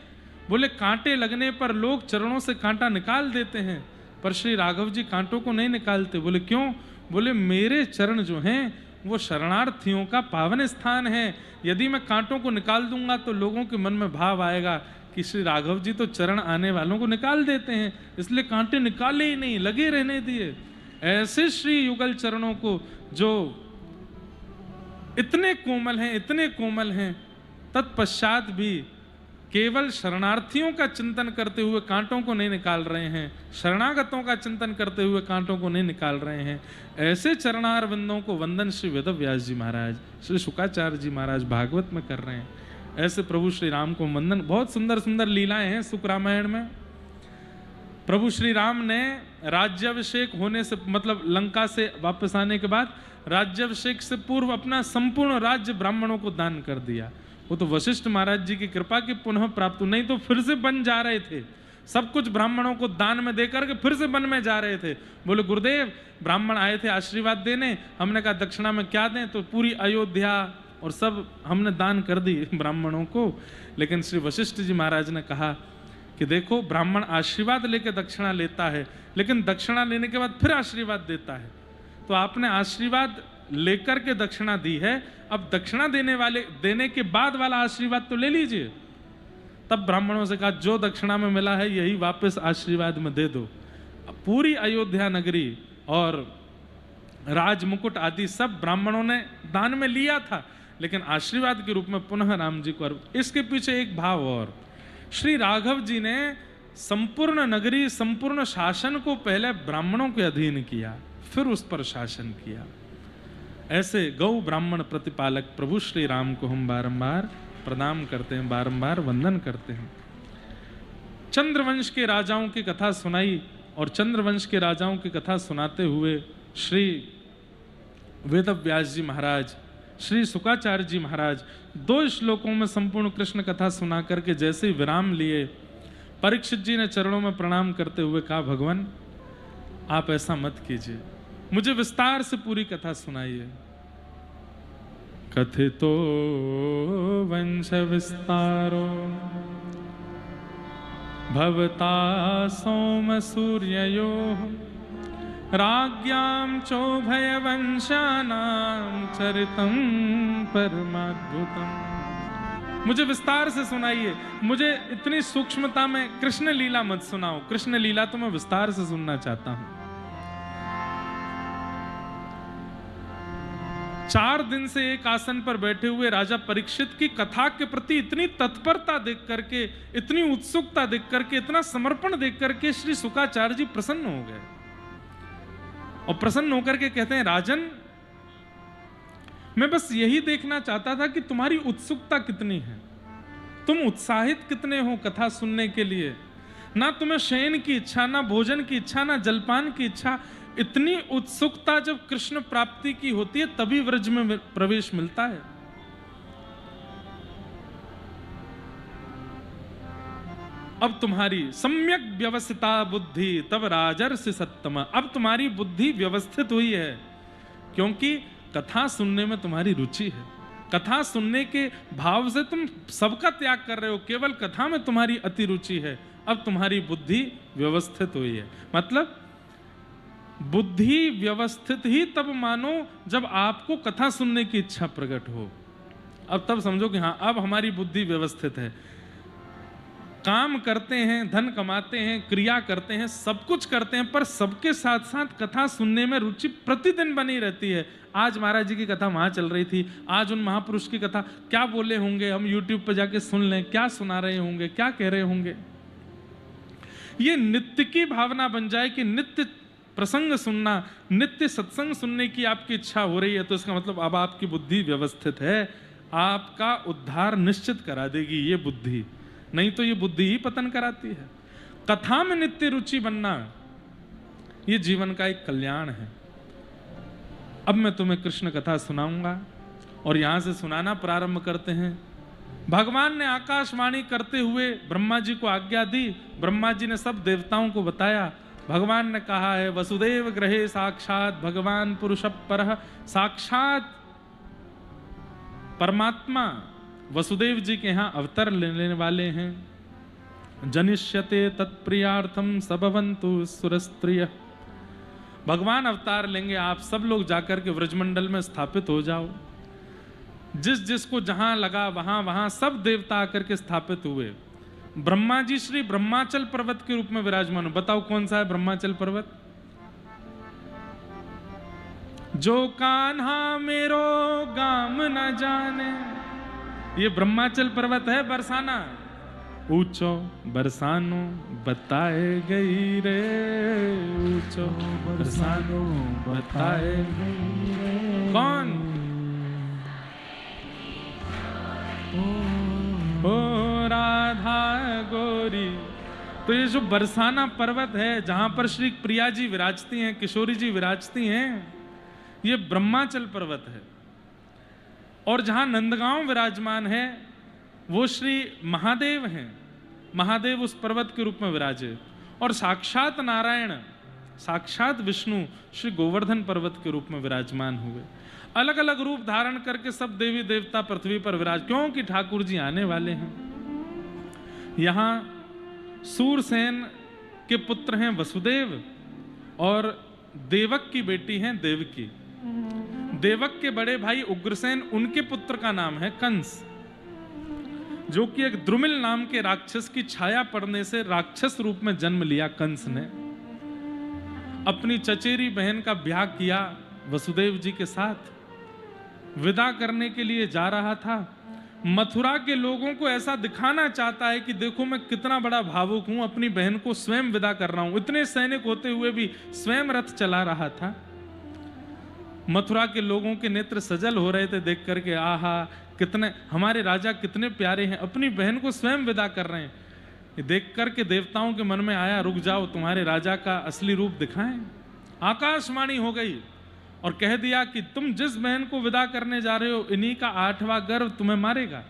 बोले कांटे लगने पर लोग चरणों से कांटा निकाल देते हैं, पर श्री राघव जी कांटों को नहीं निकालते। बोले क्यों? बोले मेरे चरण जो हैं वो शरणार्थियों का पावन स्थान है। यदि मैं कांटों को निकाल दूंगा तो लोगों के मन में भाव आएगा कि श्री राघव जी तो चरण आने वालों को निकाल देते हैं, इसलिए कांटे निकाले ही नहीं, लगे रहने दिए। ऐसे श्री युगल चरणों को जो इतने कोमल हैं, तत्पश्चात भी केवल शरणार्थियों का चिंतन करते हुए कांटों को नहीं निकाल रहे हैं, शरणागतों का चिंतन करते हुए कांटों को नहीं निकाल रहे हैं। ऐसे चरणार विंदों को वंदन श्री वेद व्यास जी महाराज, श्री शुकाचार्य जी महाराज भागवत में कर रहे हैं। ऐसे प्रभु श्री राम को वंदन। बहुत सुंदर सुंदर लीलाएं हैं सुक रामायण में। प्रभु श्री राम ने राज्याभिषेक होने से, मतलब लंका से वापस आने के बाद राज्याभिषेक से पूर्व अपना संपूर्ण राज्य ब्राह्मणों को दान कर दिया। वो तो वशिष्ठ महाराज जी की कृपा की पुनः प्राप्त, नहीं तो फिर से बन जा रहे थे। सब कुछ ब्राह्मणों को दान में देकर के फिर से वन में जा रहे थे। बोले गुरुदेव, ब्राह्मण आए थे आशीर्वाद देने, हमने कहा दक्षिणा में क्या दें, तो पूरी अयोध्या और सब हमने दान कर दी ब्राह्मणों को। लेकिन श्री वशिष्ठ जी महाराज ने कहा कि देखो, ब्राह्मण आशीर्वाद लेके दक्षिणा लेता है, लेकिन दक्षिणा लेने के बाद फिर आशीर्वाद देता है। तो आपने आशीर्वाद लेकर के दक्षिणा दी है, अब दक्षिणा देने के बाद वाला आशीर्वाद तो ले लीजिए। तब ब्राह्मणों से कहा, जो दक्षिणा में मिला है यही वापस आशीर्वाद में दे दो। पूरी अयोध्या नगरी और राजमुकुट आदि सब ब्राह्मणों ने दान में लिया था, लेकिन आशीर्वाद के रूप में पुनः राम जी को। इसके पीछे एक भाव और, श्री राघव जी ने संपूर्ण नगरी, संपूर्ण शासन को पहले ब्राह्मणों के अधीन किया, फिर उस पर शासन किया। ऐसे गौ ब्राह्मण प्रतिपालक प्रभु श्री राम को हम बारंबार प्रणाम करते हैं, बारंबार वंदन करते हैं। चंद्रवंश के राजाओं की कथा सुनाई, और चंद्रवंश के राजाओं की कथा सुनाते हुए श्री वेदव्यास जी महाराज, श्री शुकाचार्य जी महाराज 2 श्लोकों में संपूर्ण कृष्ण कथा सुना करके जैसे ही विराम लिए, परीक्षित जी ने चरणों में प्रणाम करते हुए कहा, भगवान आप ऐसा मत कीजिए, मुझे विस्तार से पूरी कथा सुनाइए। कथितो वंश विस्तारो भवता सोम सूर्ययो राज्ञां चोभय वंशानां चरितं परमाद्भुतम्। मुझे विस्तार से सुनाइए, मुझे इतनी सूक्ष्मता में कृष्ण लीला मत सुनाओ। कृष्ण लीला तो मैं विस्तार से सुनना चाहता हूं। 4 दिन से एक आसन पर बैठे हुए राजा परीक्षित की कथा के प्रति इतनी तत्परता देख करके, इतनी उत्सुकता देख करके, इतना समर्पण देख करके श्री शुकाचार्य जी प्रसन्न हो गए। और प्रसन्न होकर के कहते हैं, राजन मैं बस यही देखना चाहता था कि तुम्हारी उत्सुकता कितनी है, तुम उत्साहित कितने हो कथा सुनने के लिए। ना तुम्हें शयन की इच्छा, ना भोजन की इच्छा, ना जलपान की इच्छा। इतनी उत्सुकता जब कृष्ण प्राप्ति की होती है तभी व्रज में प्रवेश मिलता है। अब तुम्हारी सम्यक व्यवस्थिता बुद्धि तब राजर्षि सत्तम। अब तुम्हारी बुद्धि व्यवस्थित हुई है, क्योंकि कथा सुनने में तुम्हारी रुचि है। कथा सुनने के भाव से तुम सबका त्याग कर रहे हो, केवल कथा में तुम्हारी अति रुचि है। अब तुम्हारी बुद्धि व्यवस्थित हुई है। मतलब बुद्धि व्यवस्थित ही तब मानो जब आपको कथा सुनने की इच्छा प्रकट हो। अब तब समझो कि हाँ, अब हमारी बुद्धि व्यवस्थित है। काम करते हैं, धन कमाते हैं, क्रिया करते हैं, सब कुछ करते हैं, पर सबके साथ साथ कथा सुनने में रुचि प्रतिदिन बनी रहती है। आज महाराज जी की कथा वहां चल रही थी, आज उन महापुरुष की कथा क्या बोले होंगे, हम YouTube पर जाके सुन लें, क्या सुना रहे होंगे, क्या कह रहे होंगे। ये नित्य की भावना बन जाए कि नित्य प्रसंग सुनना, नित्य सत्संग सुनने की आपकी इच्छा हो रही है, तो इसका मतलब अब आपकी बुद्धि व्यवस्थित है। आपका उद्धार निश्चित करा देगी ये बुद्धि, नहीं तो ये बुद्धि ही पतन कराती है। कथा में नित्य रुचि बनना ये जीवन का एक कल्याण है। अब मैं तुम्हें कृष्ण कथा सुनाऊंगा, और यहां से सुनाना प्रारंभ करते हैं। भगवान ने आकाशवाणी करते हुए ब्रह्मा जी को आज्ञा दी। ब्रह्मा जी ने सब देवताओं को बताया। भगवान ने कहा है, वसुदेव गृहे साक्षात भगवान पुरुष परः। साक्षात परमात्मा वसुदेव जी के यहाँ अवतर लेने वाले हैं। जनिष्यते तत्प्रियार्थम सबवन्तु सुरस्त्रियः। भगवान अवतार लेंगे, आप सब लोग जाकर के व्रजमंडल में स्थापित हो जाओ। जिस जिसको जहां लगा वहां वहां सब देवता आकर के स्थापित हुए। ब्रह्मा जी श्री ब्रह्माचल पर्वत के रूप में विराजमान। बताओ कौन सा है ब्रह्माचल पर्वत? जो कान्हा मेरो गाम न जाने, ये ब्रह्माचल पर्वत है बरसाना। ऊंचो बरसानो बताए गई रे, ऊंचो बरसानो बताए गई रे। कौन? ओ राधा गोरी। तो ये जो बरसाना पर्वत है जहां पर श्री प्रिया जी विराजती हैं, किशोरी जी विराजती हैं, ये ब्रह्माचल पर्वत है। और जहां नंदगांव विराजमान है वो श्री महादेव हैं। महादेव उस पर्वत के रूप में विराजे। और साक्षात नारायण, साक्षात विष्णु श्री गोवर्धन पर्वत के रूप में विराजमान हुए। अलग अलग रूप धारण करके सब देवी देवता पृथ्वी पर विराज, क्योंकि ठाकुर जी आने वाले हैं। यहां सूरसेन के पुत्र हैं वसुदेव और देवक की बेटी हैं देवकी। देवक के बड़े भाई उग्रसेन, उनके पुत्र का नाम है कंस, जो कि एक द्रुमिल नाम के राक्षस की छाया पड़ने से राक्षस रूप में जन्म लिया। कंस ने अपनी चचेरी बहन का ब्याह किया वसुदेव जी के साथ। विदा करने के लिए जा रहा था। मथुरा के लोगों को ऐसा दिखाना चाहता है कि देखो मैं कितना बड़ा भावुक हूं, अपनी बहन को स्वयं विदा कर रहा हूं। इतने सैनिक होते हुए भी स्वयं रथ चला रहा था। मथुरा के लोगों के नेत्र सजल हो रहे थे देख करके, आहा कितने हमारे राजा कितने प्यारे हैं, अपनी बहन को स्वयं विदा कर रहे हैं। ये देख करके देवताओं के मन में आया, रुक जाओ, तुम्हारे राजा का असली रूप दिखाएं। आकाशवाणी हो गई और कह दिया कि तुम जिस बहन को विदा करने जा रहे हो, इन्हीं का 8वां गर्भ तुम्हें मारेगा।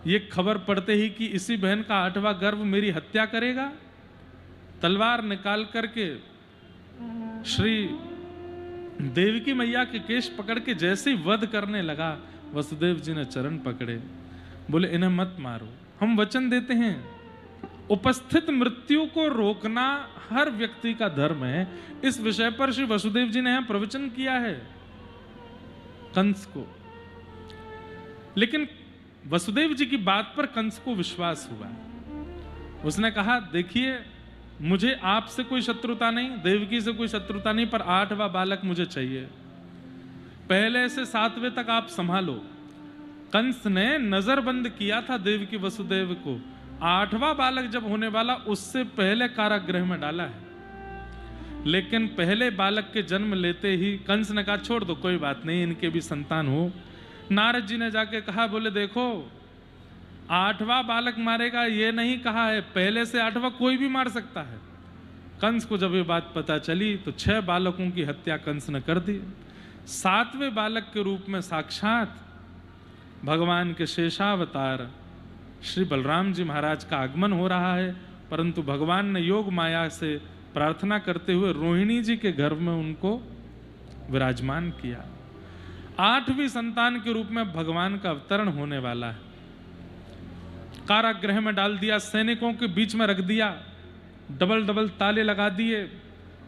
ये खबर पड़ते ही कि इसी बहन का 8वां गर्भ मेरी हत्या करेगा। तलवार निकाल करके श्री देवकी मैया के केश पकड़ के जैसे ही वध करने लगा, वसुदेव जी ने चरण पकड़े, बोले इन्हें मत मारो, हम वचन देते हैं उपस्थित मृत्यु को रोकना हर व्यक्ति का धर्म है। इस विषय पर श्री वसुदेव जी ने यहां प्रवचन किया है कंस को। लेकिन वसुदेव जी की बात पर कंस को विश्वास हुआ। उसने कहा देखिए मुझे आपसे कोई शत्रुता नहीं, देवकी से कोई शत्रुता नहीं, पर 8वां बालक मुझे चाहिए। पहले से 7वें तक आप संभालो। कंस ने नजरबंद किया था देवकी वसुदेव को। 8वां बालक जब होने वाला उससे पहले कारागृह में डाला है। लेकिन पहले बालक के जन्म लेते ही कंस ने कहा छोड़ दो, कोई बात नहीं, इनके भी संतान हो। नारद जी ने जाके कहा, बोले देखो 8वां बालक मारेगा ये नहीं कहा है, पहले से 8वां कोई भी मार सकता है। कंस को जब ये बात पता चली तो 6 बालकों की हत्या कंस ने कर दी। 7वें बालक के रूप में साक्षात भगवान के शेषावतार श्री बलराम जी महाराज का आगमन हो रहा है। परंतु भगवान ने योग माया से प्रार्थना करते हुए रोहिणी जी के गर्भ में उनको विराजमान किया। 8वीं संतान के रूप में भगवान का अवतरण होने वाला है। कारागृह में डाल दिया, सैनिकों के बीच में रख दिया, डबल डबल ताले लगा दिए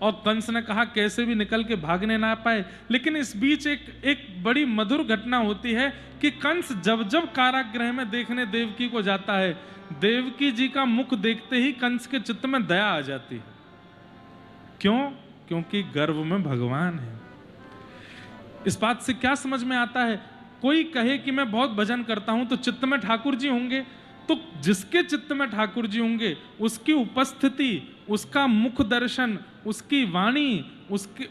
और कंस ने कहा कैसे भी निकल के भागने ना पाए। लेकिन इस बीच एक बड़ी मधुर घटना होती है कि कंस जब जब कारागृह में देखने देवकी को जाता है, देवकी जी का मुख देखते ही कंस के चित्त में दया आ जाती है। क्यों? क्योंकि गर्भ में भगवान है। इस बात से क्या समझ में आता है? कोई कहे कि मैं बहुत भजन करता हूं तो चित्त में ठाकुर जी होंगे, तो जिसके चित्त में ठाकुर जी होंगे उसकी उपस्थिति, उसका मुख दर्शन, उसकी वाणी,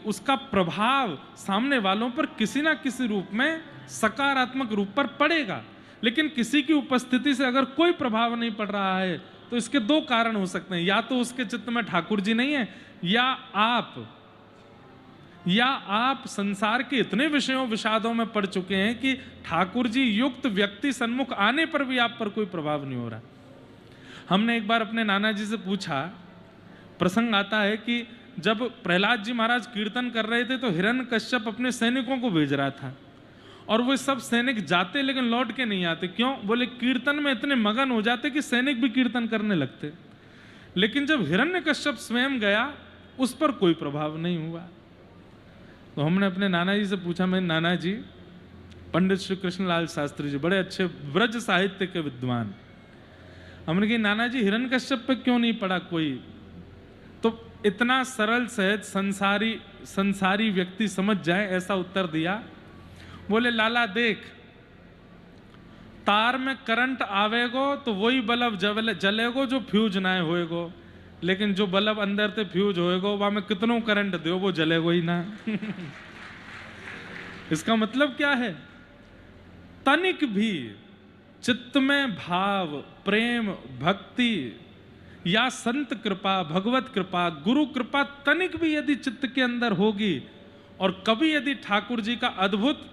उसका प्रभाव सामने वालों पर किसी ना किसी रूप में सकारात्मक रूप पर पड़ेगा। लेकिन किसी की उपस्थिति से अगर कोई प्रभाव नहीं पड़ रहा है तो इसके 2 कारण हो सकते हैं। या तो उसके चित्त में ठाकुर जी नहीं है, या आप संसार के इतने विषयों विषादों में पड़ चुके हैं कि ठाकुर जी युक्त व्यक्ति सन्मुख आने पर भी आप पर कोई प्रभाव नहीं हो रहा। हमने एक बार अपने नाना जी से पूछा, प्रसंग आता है कि जब प्रहलाद जी महाराज कीर्तन कर रहे थे तो हिरण्यकश्यप अपने सैनिकों को भेज रहा था और वो सब सैनिक जाते लेकिन लौट के नहीं आते। क्यों? बोले कीर्तन में इतने मगन हो जाते कि सैनिक भी कीर्तन करने लगते। लेकिन जब हिरण्यकश्यप स्वयं गया उस पर कोई प्रभाव नहीं हुआ। तो हमने अपने नाना जी से पूछा, मैं नाना जी, पंडित श्री कृष्णलाल शास्त्री जी बड़े अच्छे ब्रज साहित्य के विद्वान, हमने कहा नाना जी हिरण्यकश्यप पे क्यों नहीं पड़ा कोई? तो इतना सरल सहज संसारी व्यक्ति समझ जाए ऐसा उत्तर दिया। बोले लाला देख, तार में करंट आवेगो तो वही बल्ब जलेगो जो फ्यूज ना होएगो, लेकिन जो बल्ब अंदर से फ्यूज होएगो वहां में कितनों करंट दो वो जलेगो ही ना। इसका मतलब क्या है? तनिक भी चित्त में भाव, प्रेम, भक्ति या संत कृपा, भगवत कृपा, गुरु कृपा तनिक भी यदि चित्त के अंदर होगी और कभी यदि ठाकुर जी का अद्भुत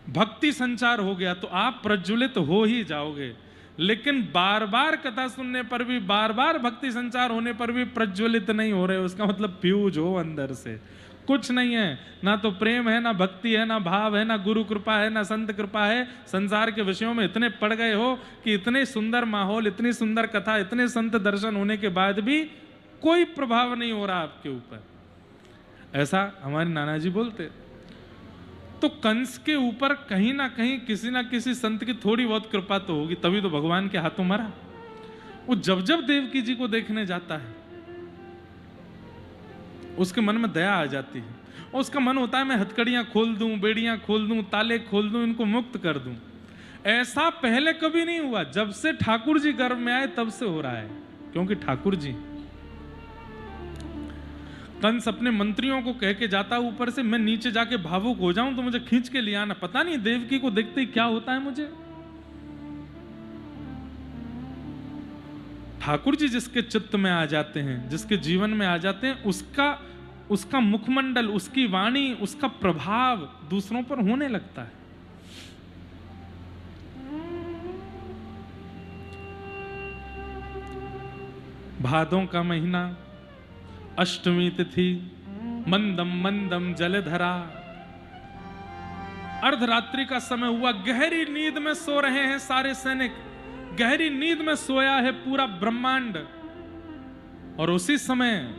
भक्ति संचार हो गया तो आप प्रज्वलित हो ही जाओगे। लेकिन बार बार कथा सुनने पर भी, बार बार भक्ति संचार होने पर भी प्रज्वलित नहीं हो रहे, उसका मतलब फ्यूज हो अंदर से, कुछ नहीं है। ना तो प्रेम है, ना भक्ति है, ना भाव है, ना गुरु कृपा है, ना संत कृपा है। संसार के विषयों में इतने पड़ गए हो कि इतने सुंदर माहौल, इतनी सुंदर कथा, इतने संत दर्शन होने के बाद भी कोई प्रभाव नहीं हो रहा आपके ऊपर। ऐसा हमारे नाना जी बोलते। तो कंस के ऊपर कहीं ना कहीं किसी ना किसी संत की थोड़ी बहुत कृपा तो होगी, तभी तो भगवान के हाथों मरा। वो जब जब देवकी जी को देखने जाता है उसके मन में दया आ जाती है, और उसका मन होता है मैं हथकड़ियां खोल दूं, बेड़ियां खोल दूं, ताले खोल दूं, इनको मुक्त कर दूं। ऐसा पहले कभी नहीं हुआ, जब से ठाकुर जी गर्भ में आए तब से हो रहा है, क्योंकि ठाकुर जी। कंस अपने मंत्रियों को कह के जाता ऊपर से, मैं नीचे जाके भावुक हो जाऊं तो मुझे खींच के ले आना। पता नहीं देवकी को देखते ही क्या होता है मुझे। ठाकुर जी जिसके चित्त में आ जाते हैं, जिसके जीवन में आ जाते हैं, उसका मुखमंडल, उसकी वाणी, उसका प्रभाव दूसरों पर होने लगता है। भादों का महीना, अष्टमी तिथि, मंदम मंदम जलधरा, अर्धरात्रि का समय हुआ, गहरी नींद में सो रहे हैं सारे सैनिक, गहरी नींद में सोया है पूरा ब्रह्मांड। और उसी समय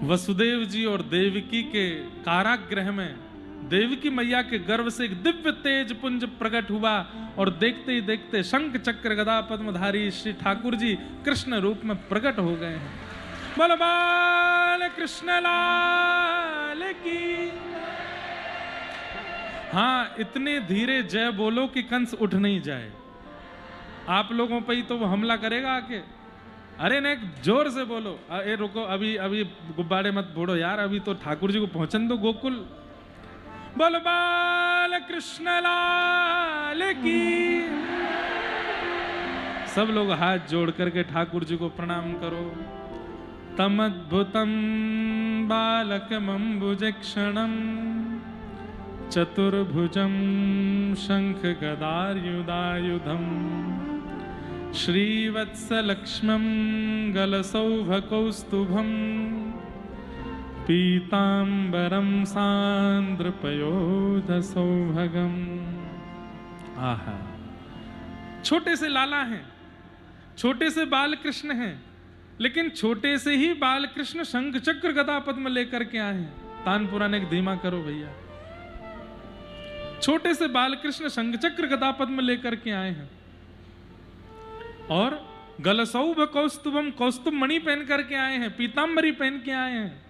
वसुदेव जी और देवकी के कारागृह में देवकी मैया के गर्भ से एक दिव्य तेज पुंज प्रकट हुआ, और देखते ही देखते शंख चक्र गदा पद्मधारी श्री ठाकुर जी कृष्ण रूप में प्रकट हो गए हैं। बोल बाल कृष्ण लाल की। हाँ, इतने धीरे जय बोलो कि कंस उठ नहीं जाए। आप लोगों पे ही तो वो हमला करेगा आके। अरे नहीं, जोर से बोलो। ए रुको, अभी अभी गुब्बारे मत फोड़ो यार, अभी तो ठाकुर जी को पहुंचन दो गोकुल। बोल बाल कृष्ण लाल की। सब लोग हाथ जोड़ करके ठाकुर जी को प्रणाम करो। तमद्भुतम बालकमंबुजक्षणम चतुर्भुजम शंख गदायुधायुधम श्रीवत्सलक्ष्मं गलसौभकौस्तुभम पीतांबरम सांद्रपयोधसौभगम। आहा, छोटे से लाला हैं, छोटे से बाल कृष्ण हैं, लेकिन छोटे से ही बाल कृष्ण शंख चक्र गदा पद्म लेकर के आए हैं। तानपुरा ने एक धीमा करो भैया। छोटे से बाल कृष्ण शंख चक्र गदा पद्म लेकर के आए हैं, और गलसौभ कौस्तुभम, कौस्तुभ मणि पहन करके आए हैं, पीतांबरी पहन के आए हैं।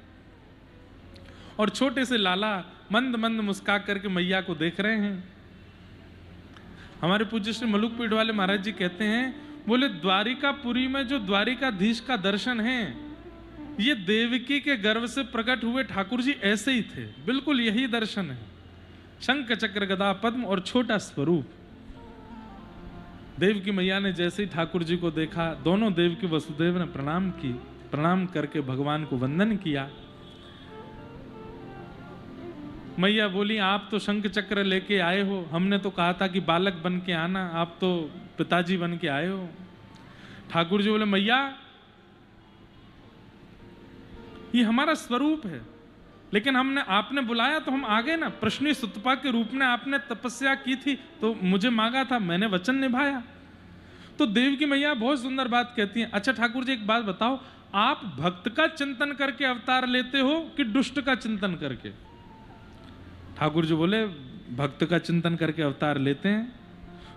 और छोटे से लाला मंद मंद मुस्का करके मैया को देख रहे हैं। हमारे पूज्य श्री मलुक पीठ वाले महाराज जी कहते हैं, बोले द्वारिकापुरी में जो द्वारिकाधीश का दर्शन है, ये देवकी के गर्भ से प्रकट हुए ठाकुर जी ऐसे ही थे, बिल्कुल यही दर्शन है। शंख चक्र गदा पद्म और छोटा स्वरूप। देवकी मैया ने जैसे ही ठाकुर जी को देखा, दोनों देवकी वसुदेव ने प्रणाम की, प्रणाम करके भगवान को वंदन किया। मैया बोली, आप तो शंख चक्र लेके आए हो, हमने तो कहा था कि बालक बन के आना, आप तो पिताजी बन के आए हो। ठाकुर जी बोले, मैया ये हमारा स्वरूप है, लेकिन हमने आपने बुलाया तो हम आ गए ना। प्रश्नी सुतपा के रूप में आपने तपस्या की थी तो मुझे मांगा था, मैंने वचन निभाया। तो देवकी मैया बहुत सुंदर बात कहती हैं, अच्छा ठाकुर जी एक बात बताओ, आप भक्त का चिंतन करके अवतार लेते हो कि दुष्ट का चिंतन करके? ठाकुर जी बोले भक्त का चिंतन करके अवतार लेते हैं।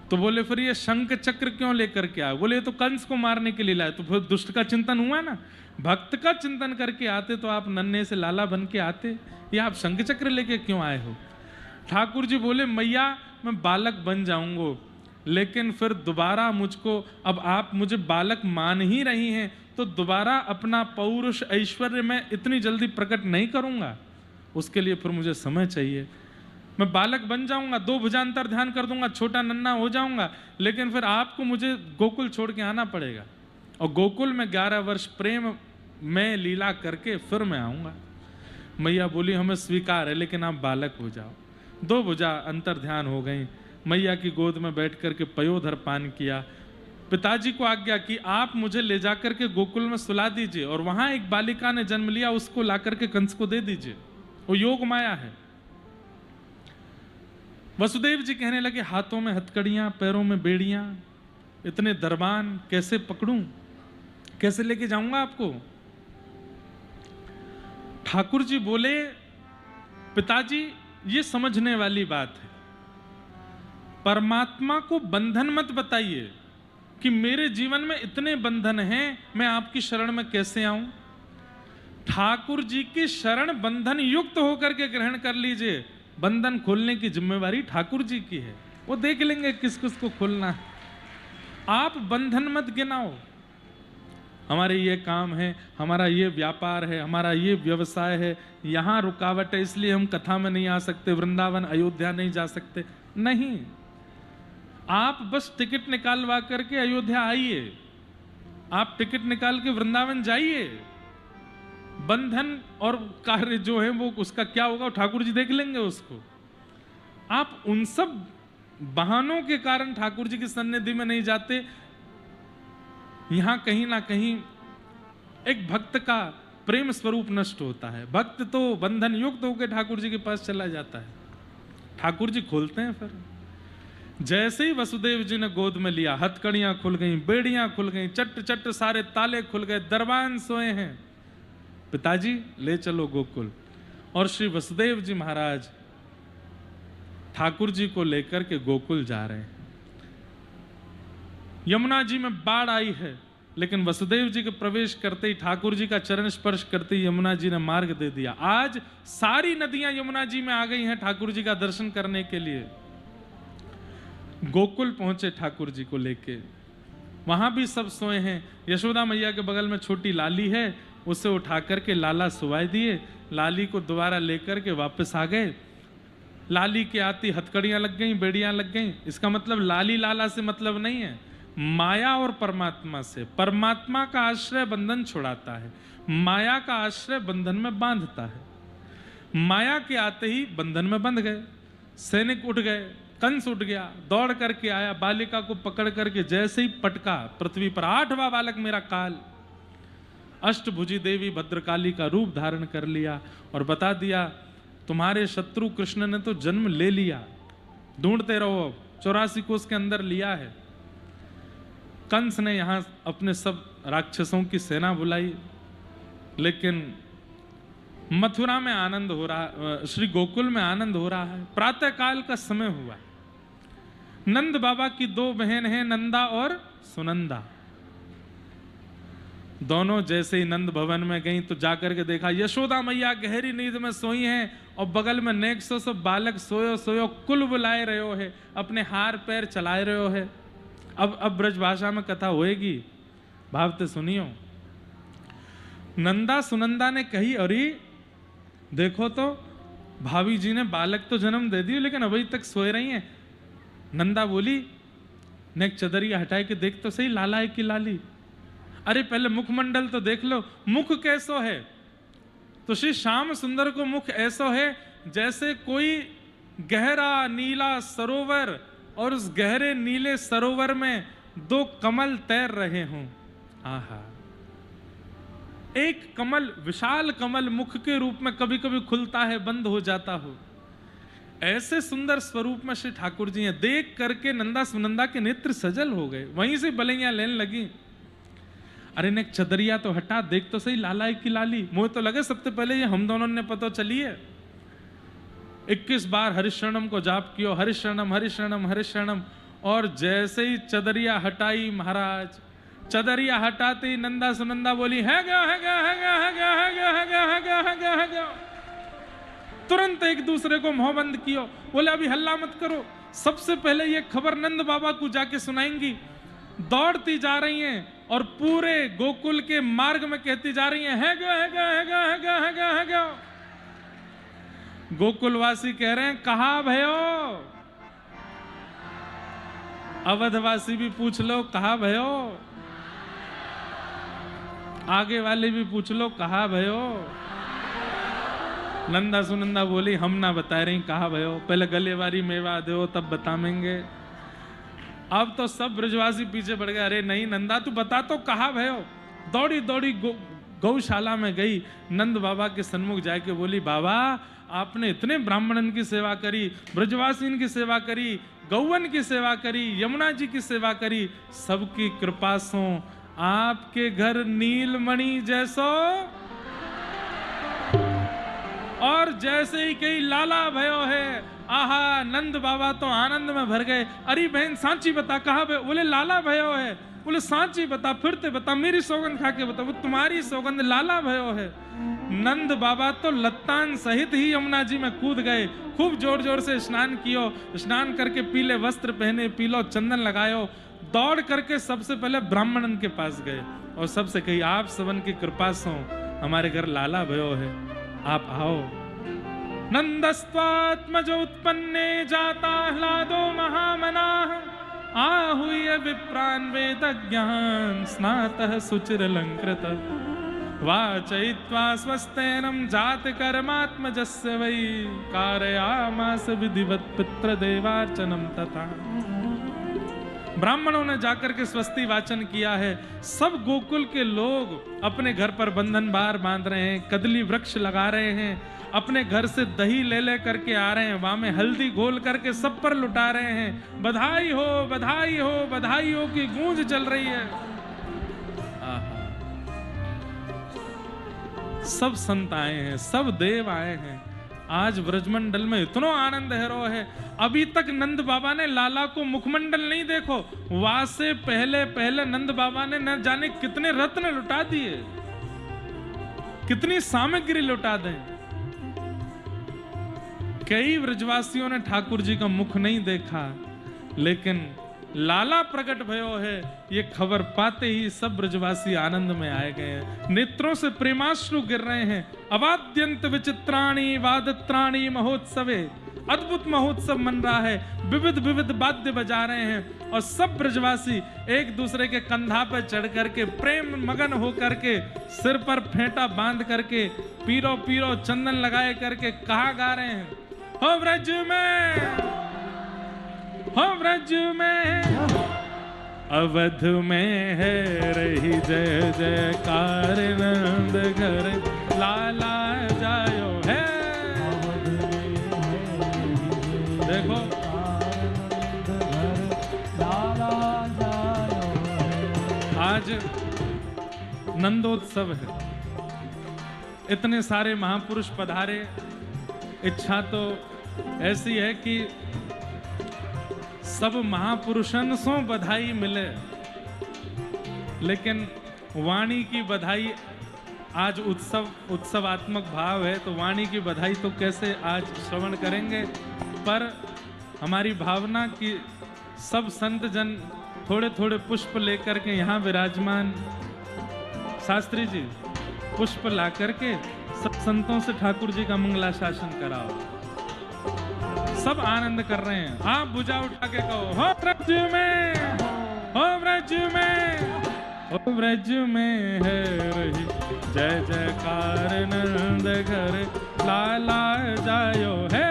तो बोले फिर ये शंख चक्र क्यों लेकर के आए? बोले ये तो कंस को मारने के लिए लाए। तो फिर दुष्ट का चिंतन हुआ ना, भक्त का चिंतन करके आते तो आप नन्हे से लाला बन के आते, या आप शंख चक्र लेके क्यों आए हो? ठाकुर जी बोले मैया मैं बालक बन जाऊंगा, लेकिन फिर दोबारा मुझको, अब आप मुझे बालक मान ही रही हैं तो दोबारा अपना पौरुष ऐश्वर्य मैं इतनी जल्दी प्रकट नहीं करूंगा, उसके लिए फिर मुझे समय चाहिए। मैं बालक बन जाऊंगा, 2 भुजांतर ध्यान कर दूंगा, छोटा नन्ना हो जाऊंगा, लेकिन फिर आपको मुझे गोकुल छोड़ के आना पड़ेगा, और गोकुल में 11 वर्ष प्रेम में लीला करके फिर मैं आऊंगा। मैया बोली हमें स्वीकार है, लेकिन आप बालक हो जाओ। 2 भुजा अंतर ध्यान हो गई, मैया की गोद में बैठ करके पयोधर पान किया। पिताजी को आज्ञा की आप मुझे ले जाकर के गोकुल में सुला दीजिए, और वहां एक बालिका ने जन्म लिया, उसको ला करके कंस को दे दीजिए, वो योग माया है। वसुदेव जी कहने लगे हाथों में हथकड़ियां, पैरों में बेड़ियां, इतने दरबान कैसे पकड़ूं, कैसे लेके जाऊंगा आपको? ठाकुर जी बोले पिताजी ये समझने वाली बात है, परमात्मा को बंधन मत बताइए कि मेरे जीवन में इतने बंधन हैं, मैं आपकी शरण में कैसे आऊं। ठाकुर जी की शरण बंधन युक्त होकर के ग्रहण कर लीजिए, बंधन खोलने की जिम्मेवारी ठाकुर जी की है, वो देख लेंगे किस किस को खोलना है। आप बंधन मत गिनाओ, हमारे ये काम है, हमारा ये व्यापार है, हमारा ये व्यवसाय है, यहां रुकावट है इसलिए हम कथा में नहीं आ सकते, वृंदावन अयोध्या नहीं जा सकते। नहीं, आप बस टिकट निकालवा करके अयोध्या आइए, आप टिकट निकाल के वृंदावन जाइए, बंधन और कार्य जो है वो उसका क्या होगा ठाकुर जी देख लेंगे उसको। आप उन सब बहानों के कारण ठाकुर जी की सन्निधि में नहीं जाते। यहां कहीं ना कहीं एक भक्त का प्रेम स्वरूप नष्ट होता है। भक्त तो बंधन युक्त होकर ठाकुर जी के पास चला जाता है, ठाकुर जी खोलते हैं। फिर जैसे ही वसुदेव जी ने गोद में लिया, हथकड़ियां खुल गई, बेड़ियां खुल गई, चट चट सारे ताले खुल गए, दरबान सोए हैं। पिताजी ले चलो गोकुल। और श्री वसुदेव जी महाराज ठाकुर जी को लेकर के गोकुल जा रहे हैं। यमुना जी में बाढ़ आई है, लेकिन वसुदेव जी के प्रवेश करते ही, ठाकुर जी का चरण स्पर्श करते ही यमुना जी ने मार्ग दे दिया। आज सारी नदियां यमुना जी में आ गई हैं ठाकुर जी का दर्शन करने के लिए। गोकुल पहुंचे ठाकुर जी को लेके, वहां भी सब सोए हैं। यशोदा मैया के बगल में छोटी लाली है, उसे उठा करके लाला सुवाई दिए, लाली को दोबारा लेकर के वापस आ गए। लाली के आती हथकड़ियां लग गई, बेड़ियां लग गई। इसका मतलब लाली लाला से मतलब नहीं है, माया और परमात्मा से। परमात्मा का आश्रय बंधन छुड़ाता है, माया का आश्रय बंधन में बांधता है। माया के आते ही बंधन में बंध गए। सैनिक उठ गए, कंस उठ गया, दौड़ करके आया, बालिका को पकड़ करके जैसे ही पटका पृथ्वी पर, 8वां बालक मेरा काल। अष्टभुजी देवी भद्रकाली का रूप धारण कर लिया और बता दिया तुम्हारे शत्रु कृष्ण ने तो जन्म ले लिया, ढूंढते रहो, 84 कोस के अंदर लिया है। कंस ने यहां अपने सब राक्षसों की सेना बुलाई, लेकिन मथुरा में आनंद हो रहा, श्री गोकुल में आनंद हो रहा है। प्रातः काल का समय हुआ, नंद बाबा की 2 बहन हैं, नंदा और सुनंदा। दोनों जैसे ही नंद भवन में गई तो जाकर के देखा यशोदा मैया गहरी नींद में सोई हैं और बगल में नेक सो बालक सोयो सोयो कुल बुलाए रहे हो है, अपने हार पैर चलाए रहे हो है। अब ब्रज भाषा में कथा होएगी, भावते सुनियो। नंदा सुनंदा ने कही अरे देखो तो भाभी जी ने बालक तो जन्म दे दिया, लेकिन अभी तक सोए रही हैं। नंदा बोली नेक चदरिया हटाए के देख तो सही, लाला है कि लाली। अरे पहले मुखमंडल तो देख लो, मुख कैसो है। तो श्री श्याम सुंदर को मुख ऐसो है जैसे कोई गहरा नीला सरोवर और उस गहरे नीले सरोवर में 2 कमल तैर रहे हों। आहा, एक कमल, विशाल कमल मुख के रूप में कभी कभी खुलता है, बंद हो जाता हो। ऐसे सुंदर स्वरूप में श्री ठाकुर जी हैं। देख करके नंदा सुनंदा के नेत्र सजल हो गए, वहीं से बलैया लेने लगी। अरे ने चदरिया तो हटा, देख तो सही लाला की लाली। मुझे तो लगे सबसे पहले ये हम दोनों ने पता चली है। 21 बार हरिशरणम को जाप कियो, हरिशरणम हरिशरणम हरिशरणम। और जैसे ही चदरिया हटाई महाराज, चदरिया हटाते ही नंदा सुनंदा बोली है गया है गया है गया है गया है गया है गया है गया है गया है गया। तुरंत एक दूसरे को मुंह बंद कियो, बोले अभी हल्ला मत करो। सबसे पहले ये खबर नंद बाबा को जाके सुनाएंगी। दौड़ती जा रही हैं और पूरे गोकुल के मार्ग में कहती जा रही है गया है गया है गया है गया है गया है गया। गोकुलवासी कह रहे हैं कहा भयो। अवधवासी भी पूछ लो कहा भयो, आगे वाले भी पूछ लो कहा भयो। नंदा सुनंदा बोली हम ना बता रही कहा भयो, पहले गलेवारी मेवा दो तब बताएंगे। अब तो सब ब्रजवासी पीछे बढ़ गए। अरे नहीं नंदा तू बता तो कहा भयो। दौड़ी दौड़ी गौशाला में गई, नंद बाबा के सन्मुख जाके बोली बाबा आपने इतने ब्राह्मणन की सेवा करी, ब्रजवासीन की सेवा करी, गौवन की सेवा करी, यमुना जी की सेवा करी, सबकी कृपा सो आपके घर नीलमणि जैसो। और जैसे ही कई लाला भयो है, आहा नंद बाबा तो आनंद में भर गए। अरे बहन सांची बता कहा भयो। बोले लाला भयो है। बोले सांची बता, फिर ते बता, मेरी सौगंध खा के बता। वो तुम्हारी सौगंध लाला भयो है। नंद बाबा तो लत्तान सहित ही यमुना जी में कूद गए। खूब जोर जोर से स्नान कियो, स्नान करके पीले वस्त्र पहने, पीलो चंदन लगायो। दौड़ करके सबसे पहले ब्राह्मणन के पास गए और सबसे कही आप सबन की कृपा से हमारे घर लाला भयो है, आप आओ। नंदस्त्वात्मजो उत्पन्ने जाता ह्लादो महामनाः आहूय विप्रान् वेदज्ञान् स्नातः सुचिरलंकृतः वाचयित्वा स्वस्तेनं जातकर्मात्मजस्य वै कारयामास विधिवत् पितृदेवार्चनं तथा। ब्राह्मणों ने जाकर के स्वस्ति वाचन किया है। सब गोकुल के लोग अपने घर पर बंधन बार बांध रहे हैं, कदली वृक्ष लगा रहे हैं, अपने घर से दही ले ले करके आ रहे हैं, वहां में हल्दी घोल करके सब पर लुटा रहे हैं। बधाई हो बधाई हो बधाई हो की गूंज चल रही है। सब संत आए हैं, सब देव आए हैं। आज ब्रजमंडल में इतना आनंद है रो है। अभी तक नंद बाबा ने लाला को मुखमंडल नहीं देखो, वहां से पहले पहले नंद बाबा ने न जाने कितने रत्न लुटा दिए, कितनी सामग्री लुटा दें। कई ब्रजवासियों ने ठाकुर जी का मुख नहीं देखा, लेकिन लाला प्रकट भयो है ये खबर पाते ही सब ब्रजवासी आनंद में आए गए हैं। नेत्रों से प्रेमाश्रु गिर रहे हैं। अवाद्यंत विचित्राणी वादत्राणी महोत्सवे, अद्भुत महोत्सव मन रहा है। विविध विविध वाद्य बजा रहे हैं और सब ब्रजवासी एक दूसरे के कंधा पर चढ़ करके प्रेम मगन हो करके सिर पर फेंटा बांध करके पीरो पीरो चंदन लगाए करके कहा गा रहे हैं हो ब्रज में, हो ब्रज में, अवध में है रही जय जयकार नंद घर लाला जायो है। देखो आज नंदोत्सव है, इतने सारे महापुरुष पधारे। इच्छा तो ऐसी है कि सब महापुरुषन सो बधाई मिले, लेकिन वाणी की बधाई आज उत्सवात्मक भाव है तो वाणी की बधाई तो कैसे आज श्रवण करेंगे। पर हमारी भावना की सब संत जन थोड़े थोड़े पुष्प लेकर के यहाँ विराजमान। शास्त्री जी पुष्प ला करके सब संतों से ठाकुर जी का मंगलाशासन कराओ। सब आनंद कर रहे हैं। आप भुजा उठा के कहो हो ब्रज में, हो ब्रज में, हो ब्रज में है रही जय जयकार नंद घर लाला जायो है।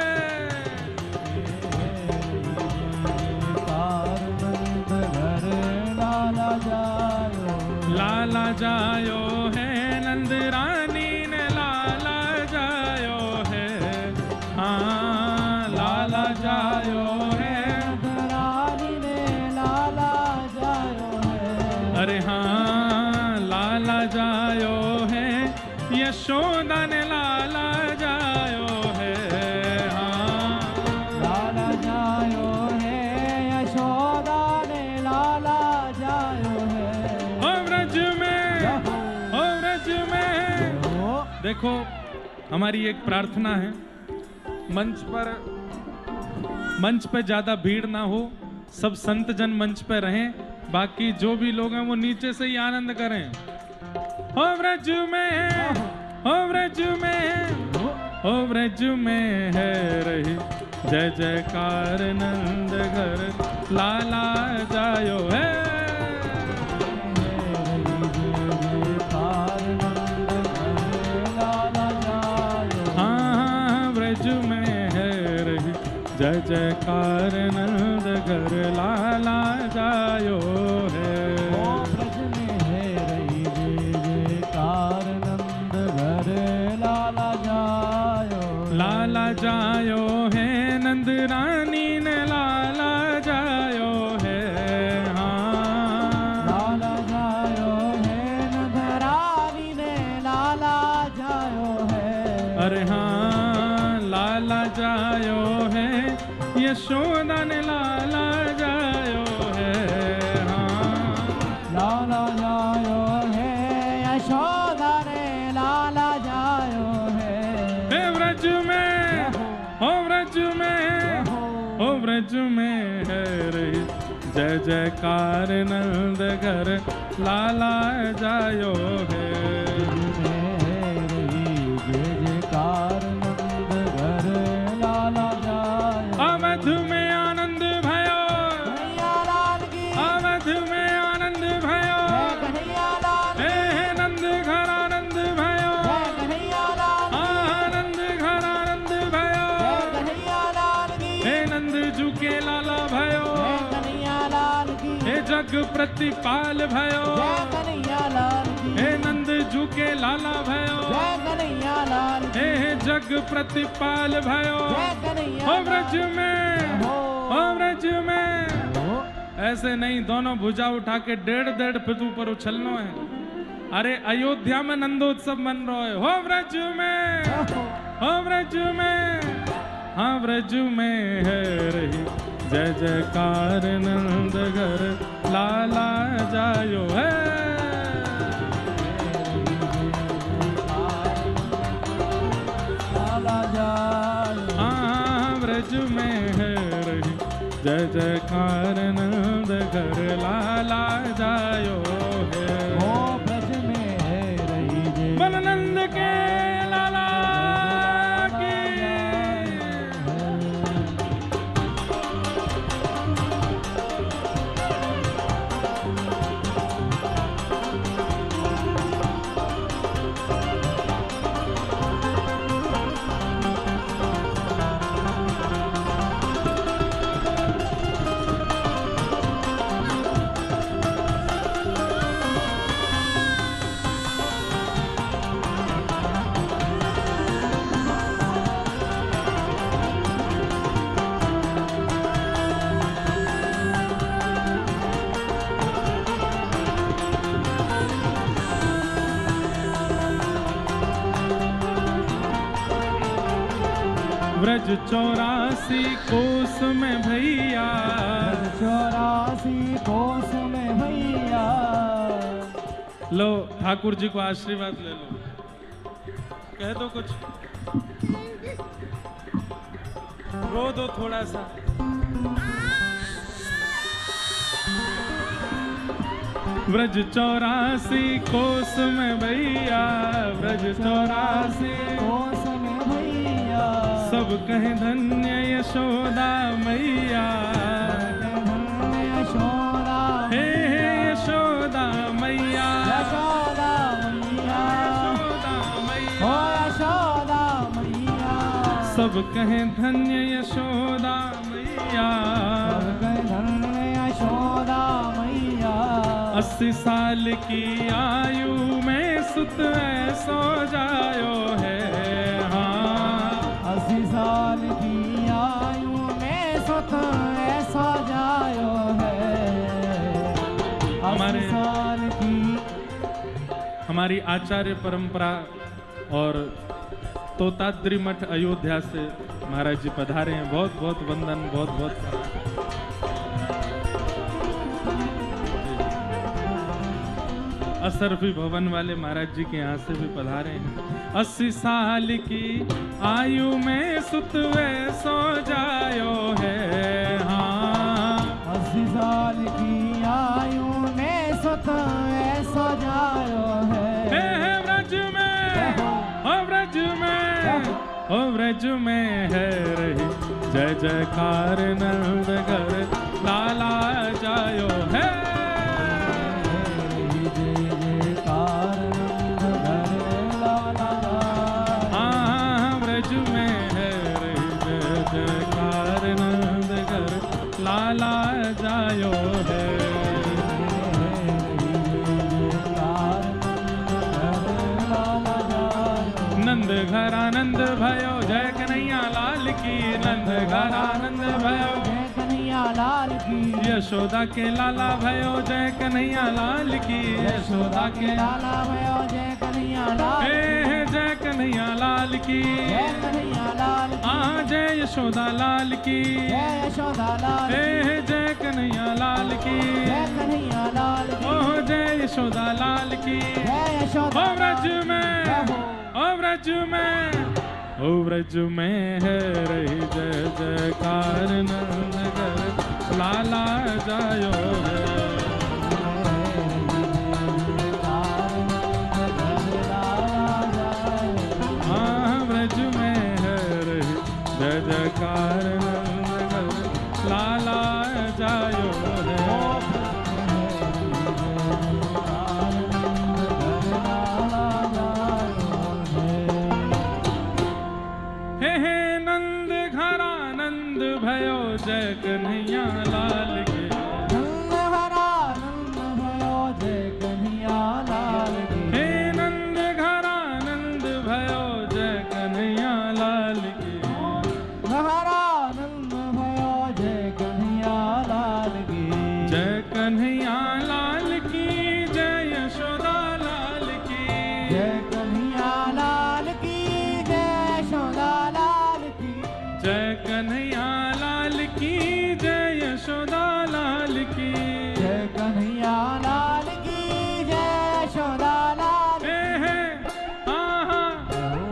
लाला जायो है नंद रानी ने लाला जायो है। हाँ लाला यशोदा ने लाला जायो है। हाँ लाला जायो है, यशोदा ने लाला जायो है। ओ व्रज में, ओ व्रज में। देखो हमारी एक प्रार्थना है, मंच पर ज्यादा भीड़ ना हो, सब संत जन मंच पे रहें, बाकी जो भी लोग हैं वो नीचे से ही आनंद करें। ओ व्रज में, ओ व्रज में, ओ व्रज में है रही जय जयकार नंद घर लाला जायो है। हाँ व्रज में है रही जय जयकार नंद घर लाला जायो है। ब्रज में है रही जय जयकार नंद घर लाला जायो। लाला जायो है नंद रानी ने लाला जायो है। हाँ लाला जायो है, नंद रानी ने लाला जायो है। अरे हाँ लाला जायो है, यशोदा ने लाला जायो है। हाँ लाला जायो है, यशोदा ने लाला जायो है। हे व्रज में, ओ व्रज में, ओ व्रज में है रही जय जयकार नंद घर लाला जायो है। अवध में आनंद भयो, अवध में आनंद भयो, हे नंद घर आनंद भयो, आनंद घर आनंद भयो, हे नंद जू के लाला भयो, हे जग प्रतिपाल भयो, हे नंद जू के लाला भयो, हे जग प्रतिपाल भयो। ओ व्रज में, ओ व्रज में। ऐसे नहीं, दोनों भुजा उठा के 1.5 फुट ऊपर उछलना है। अरे अयोध्या में नंदोत्सव मन रहा है। हो व्रज में, हो व्रज में, हाँ व्रज में है रही जय जयकार नंद घर लाला जायो है। हाँ व्रज में है रही जय जयकार नंद घर लाला जायो है। ब्रज में है रही जय बलनंद के लाला की। ब्रज 84 कोस में भैया, 84 कोस में भैया। लो ठाकुर जी को आशीर्वाद ले लो, कह दो कुछ, रो दो थोड़ा सा। ब्रज 84 कोस में भैया, ब्रज 84 कोस में भैया। सब कहें धन्य यशोदा मैया, धन्य यशोदा हे यशोदा मैया, यशोदा मैया, यशोदा मैया। ओ यशोदा मैया। सब कहें धन्य यशोदा मैया, सब कहें धन्य यशोदा मैया। 80 साल की आयु में सुत ऐसो जायो है। हाँ 80 साल की आयु में सुत ऐसा जायो है। 80 साल की हमारी आचार्य परंपरा और तोताद्री मठ अयोध्या से महाराज जी पधारे हैं। बहुत बहुत वंदन, बहुत बहुत असरफी भवन वाले महाराज जी के यहाँ से भी पधारे हैं। 80 साल की आयु में सुत सो जायो है। हाँ 80 साल की आयु में सुत सो जायो है। ब्रज में, ओ ब्रज में, ओ ब्रज में है रही जय जयकार नंद घर लाला जायो है। लाला जायो है। नंद घर आनंद भयो जय कन्हैया लाल की। नंद घर आनंद भयो जय कन्हैया लाल की। यशोदा के लाला भयो जय कन्हैया लाल की। यशोदा के लाला भयो जय कन्हैया लाल की। जय कन्हैया लाल की। जय कन्हैया लाल की। जय यशोदा लाल की। जय यशोदा लाल की। जय कन्हैया लाल की। जय कन्हैया लाल की। ओ जय यशोदा लाल की। जय यशोदा। ओ ब्रज में, ओ ब्रज में, ओ ब्रज में है रही जय जयकार नंद घर लाला जायो है। हाँ ब्रज में है रही जय जयकार नंद घर लाला जायो है। नंद घर आनंद भयो जय कन्हैया लाल के। नंद घर आनंद भयो जय कन्हैया लाल की। हे नंद घर आनंद भयो जय कन्हैया लाल के। घर आनंद भयो जय कन्हैया लाल की। जय कन्हैया लाल की। जय यशोदा लाल की। जय कन्हैया लाल की। जय यशोदा लाल की। जय कन्हैया लाल की। जय यशोदा लाल की। जय कन्हैया लाल की। जय यशोदा लाल की।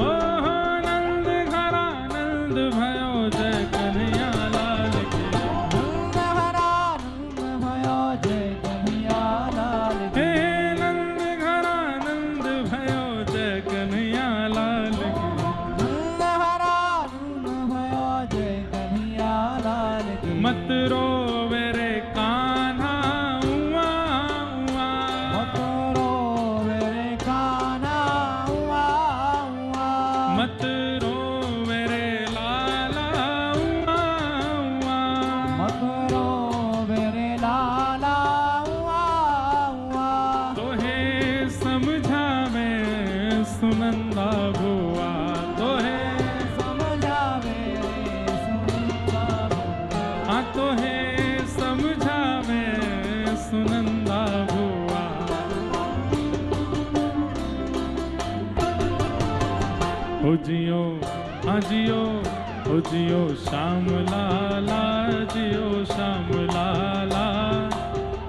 ओहो नंद घर आनंद भयो जय कन्हैया लाल की। नंद घर आनंद भयो जय कन्हैया लाल की। नंद घर आनंद भयो जय कन्हैया लाल की। नंद घर आनंद भयो जय कन्हैया लाल की। मत रोवे रे कान्हा उआ उआ। मत रोवे रे कान्हा उआ उआ। मत रोवे रे लाला उआ उआ। मत रोवे रे लाला उआ उआ। तोहे समझावे सुनंदा बुआ। तोहे समझावे रे सुनंदा बुआ। हाँ तोहे समझावे सुनंदा बुआ। हो जियो, हाँ जियो, हो जियो श्याम लाला, जियो श्याम लाला।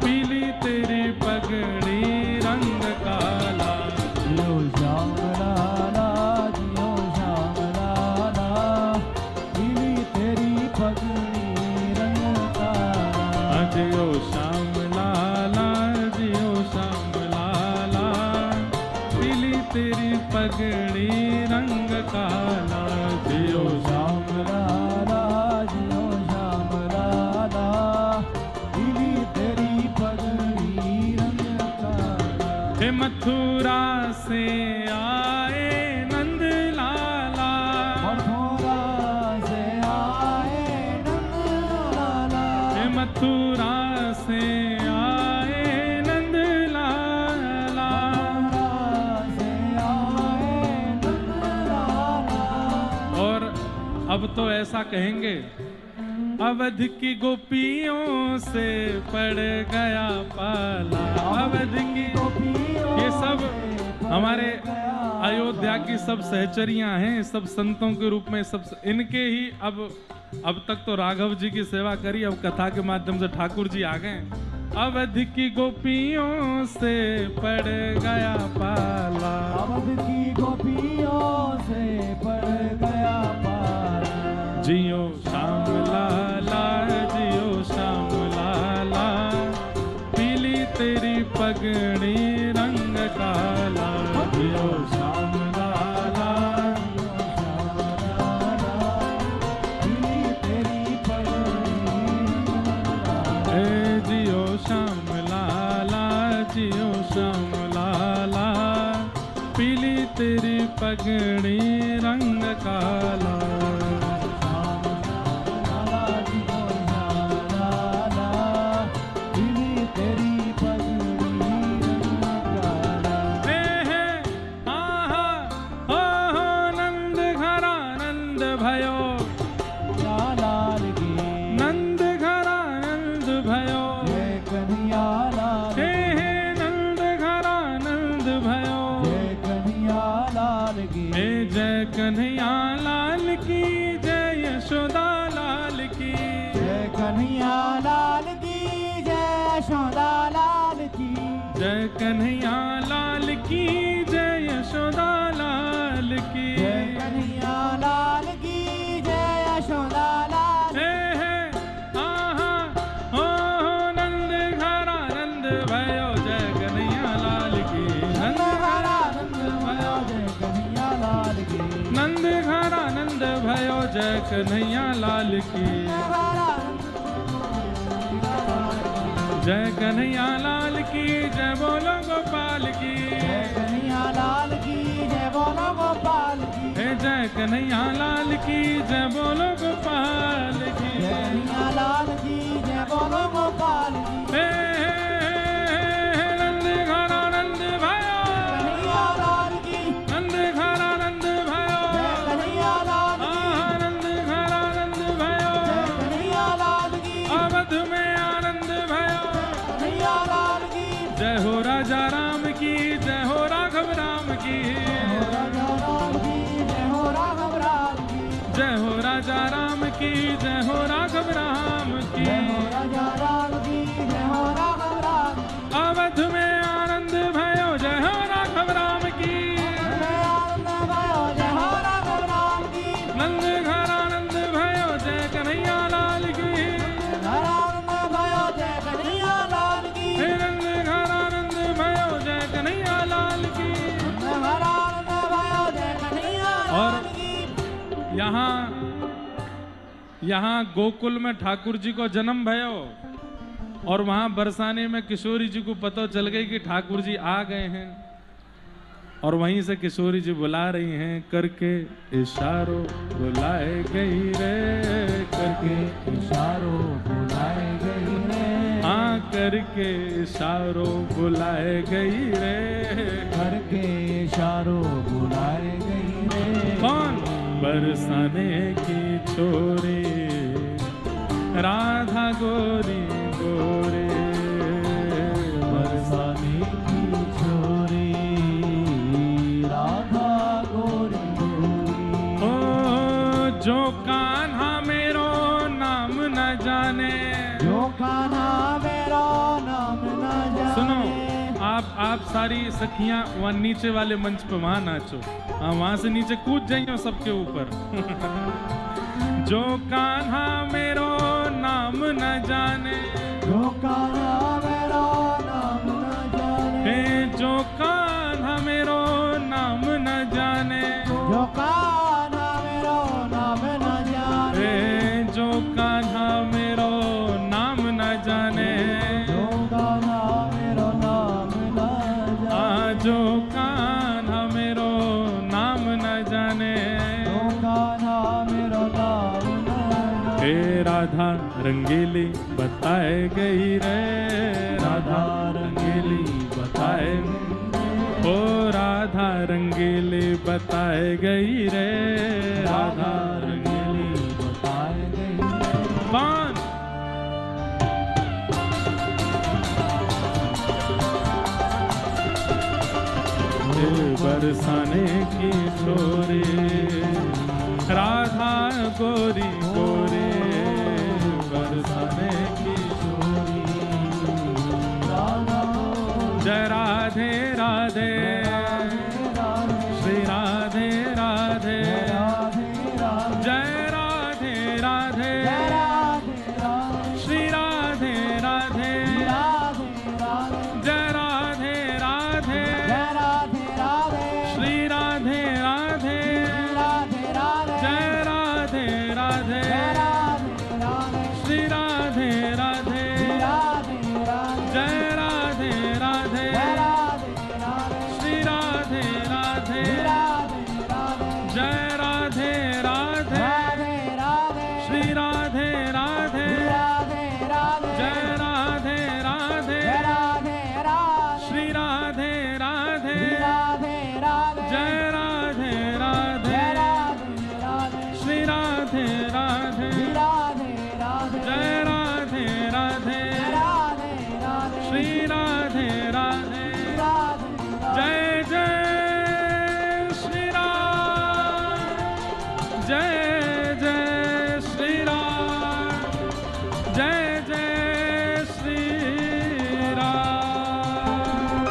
पीली तेरी पगड़ी रंग काला। जियो श्याम लाला, जियो श्याम लाला। पीली तेरी पगड़ी रंग काला। जियो श्याम लाला, जियो श्याम लाला। पीली तेरी पगड़ी रंग काला। जियो श्याम लाला, जियो श्याम लाला। पीली तेरी पगड़ी रंग काला। हे मथुरा से आए नंद लाला। मथुरा से आए नंद लाला। हे मथुरा से आए नंद लाला। मथुरा से आए नंद लाला। और अब तो ऐसा कहेंगे, अवध की गोपियों से पड़ गया पाला। अवध की, ये सब हमारे अयोध्या की सब सहचरियां हैं, सब संतों के रूप में, सब इनके ही अब तक तो राघव जी की सेवा करी, अब कथा के माध्यम से ठाकुर जी आ गए। अवध की गोपियों से पड़ गया पाला, अवध की गोपियों से पड़ गया पाला। जियो श्याम लाला, जियो श्याम लाला, पीली तेरी पगड़ी रंग काला। जियो श्याम लाला, पीली तेरी पगड़ी। जियो श्याम लाला, जियो श्याम लाला, पीली तेरी पगड़ी रंग काला। कन्हैया लाल की जय, यशोदा लाल की जय, कन्हैया लाल की जय, यशोदा लाल की जय, कन्हैया लाल की जय, यशोदा लाल की जय, कन्हैया लाल की जय, यशोदा लाल। आहा हो नंद घरा नंद भयो, जय कन्हैया लाल की, नंद घरा नंद भयो, जय कन्हैया लाल की, नंद घरा नंद भयो, जय कन्हैया लाल की, जय कन्हैया लाल की जय, बोलो गोपाल की, जय कन्हैया लाल की जय, बोलो गोपाल की, जय कन्हैया लाल की जय, बोलो गोपाल की, जय कन्हैया लाल की जय, बोलो गोपाल की। नंद घरा नंद भयो, कन्हैया लाल की, नंद घरा नंद भयो, जय कन्हैया लाल की, नंद घरा नंद भयो, जय कन्हैया लाल की, अवध में आनंद भयो, कन्हैया लाल की, जय हो राजा राम की, जय हो राघव राम की, राजा राम की जय, हो राघव राम की, जय हो राजा राम की, जय हो राघव राम की, जय हो राजा राम की जय, हो राघव राम की, अवध में आनंद भयो, जय हो राघव राम की, आनंद भयो, जय हो राघव राम की, नंद घर आनंद भयो, जय कन्हैया लाल की, आनंद भयो, जय कन्हैया लाल की, नंद घर आनंद भयो, जय कन्हैया लाल की। आनंद भयो, जय कन्हैया लाल की। यहाँ गोकुल में ठाकुर जी को जन्म भयो, और वहां बरसाने में किशोरी जी को पता चल गई कि ठाकुर जी आ गए हैं, और वहीं से किशोरी जी बुला रही हैं, करके इशारों बुलाए गई रे, करके इशारों बुलाए गई रे, हाँ करके इशारों बुलाए गई रे, करके इशारों बुलाए गई रे। कौन? बरसाने की छोरी राधा गोरी गोरे, बरसाने की छोरी राधा गोरी गोरी। ओ जो कान्हा मेरो नाम न जाने, जो कान्हा मेरा नाम न जाने। सुनो, आप सारी सखियां वहां नीचे वाले मंच पे वहां नाचो, हाँ वहां से नीचे कूद जाइयो सबके ऊपर। जो कान्हा मेरो नाम न जाने, जो कान्हा मेरा नाम न जाने, जो कान्हा मेरो नाम न जाने, जो कान्हा मेरा नाम न जाने, जो कान्हा मेरो नाम न जाने, जो कान्हा मेरा नाम न जाने, जो कान्हा मेरो नाम न जाने, जो कान्हा मेरा नाम न जाने। हे राधा रंगीली बताए गई रे, राधा रंगीली बताए, ओ राधा रंगीली बताए गई रे, राधा रंगीली बताए गई। कौन? बरसाने की छोरे राधा गोरी गोरे बरसाने की छोरी जय राधे राधे श्री राधे राधे जय राधे राधे श्री राधे राधे जय राधे राधे श्री राधे राधे जय राधे राधे श्री राधे राधे जय राधे राधे श्री राधे राधे जय राधे राधे श्री राधे राधे जय राधे राधे श्री राधे राधे जय राधे राधे श्री राधे राधे जय राधे राधे श्री राधे राधे जय जय श्री राम जय जय श्री राम जय जय श्री राम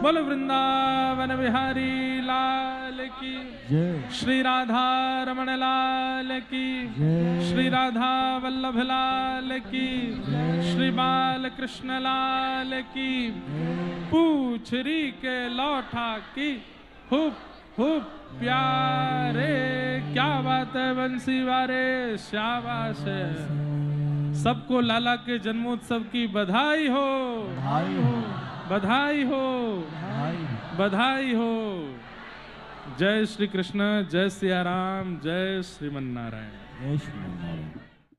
बोलो वृंदावन बिहारी लाल की श्री राधा रमण लाल की श्री राधा वल्लभ लाल की श्री बाल कृष्ण लाल की पूछरी के लौठा की हुप हुप प्यारे क्या बात है बंसी वारे शाबाश है सबको लाला के जन्मोत्सव की बधाई हो बधाई हो बधाई हो जय श्री कृष्ण जय सिया राम जय श्रीमन नारायण जय श्री नारायण।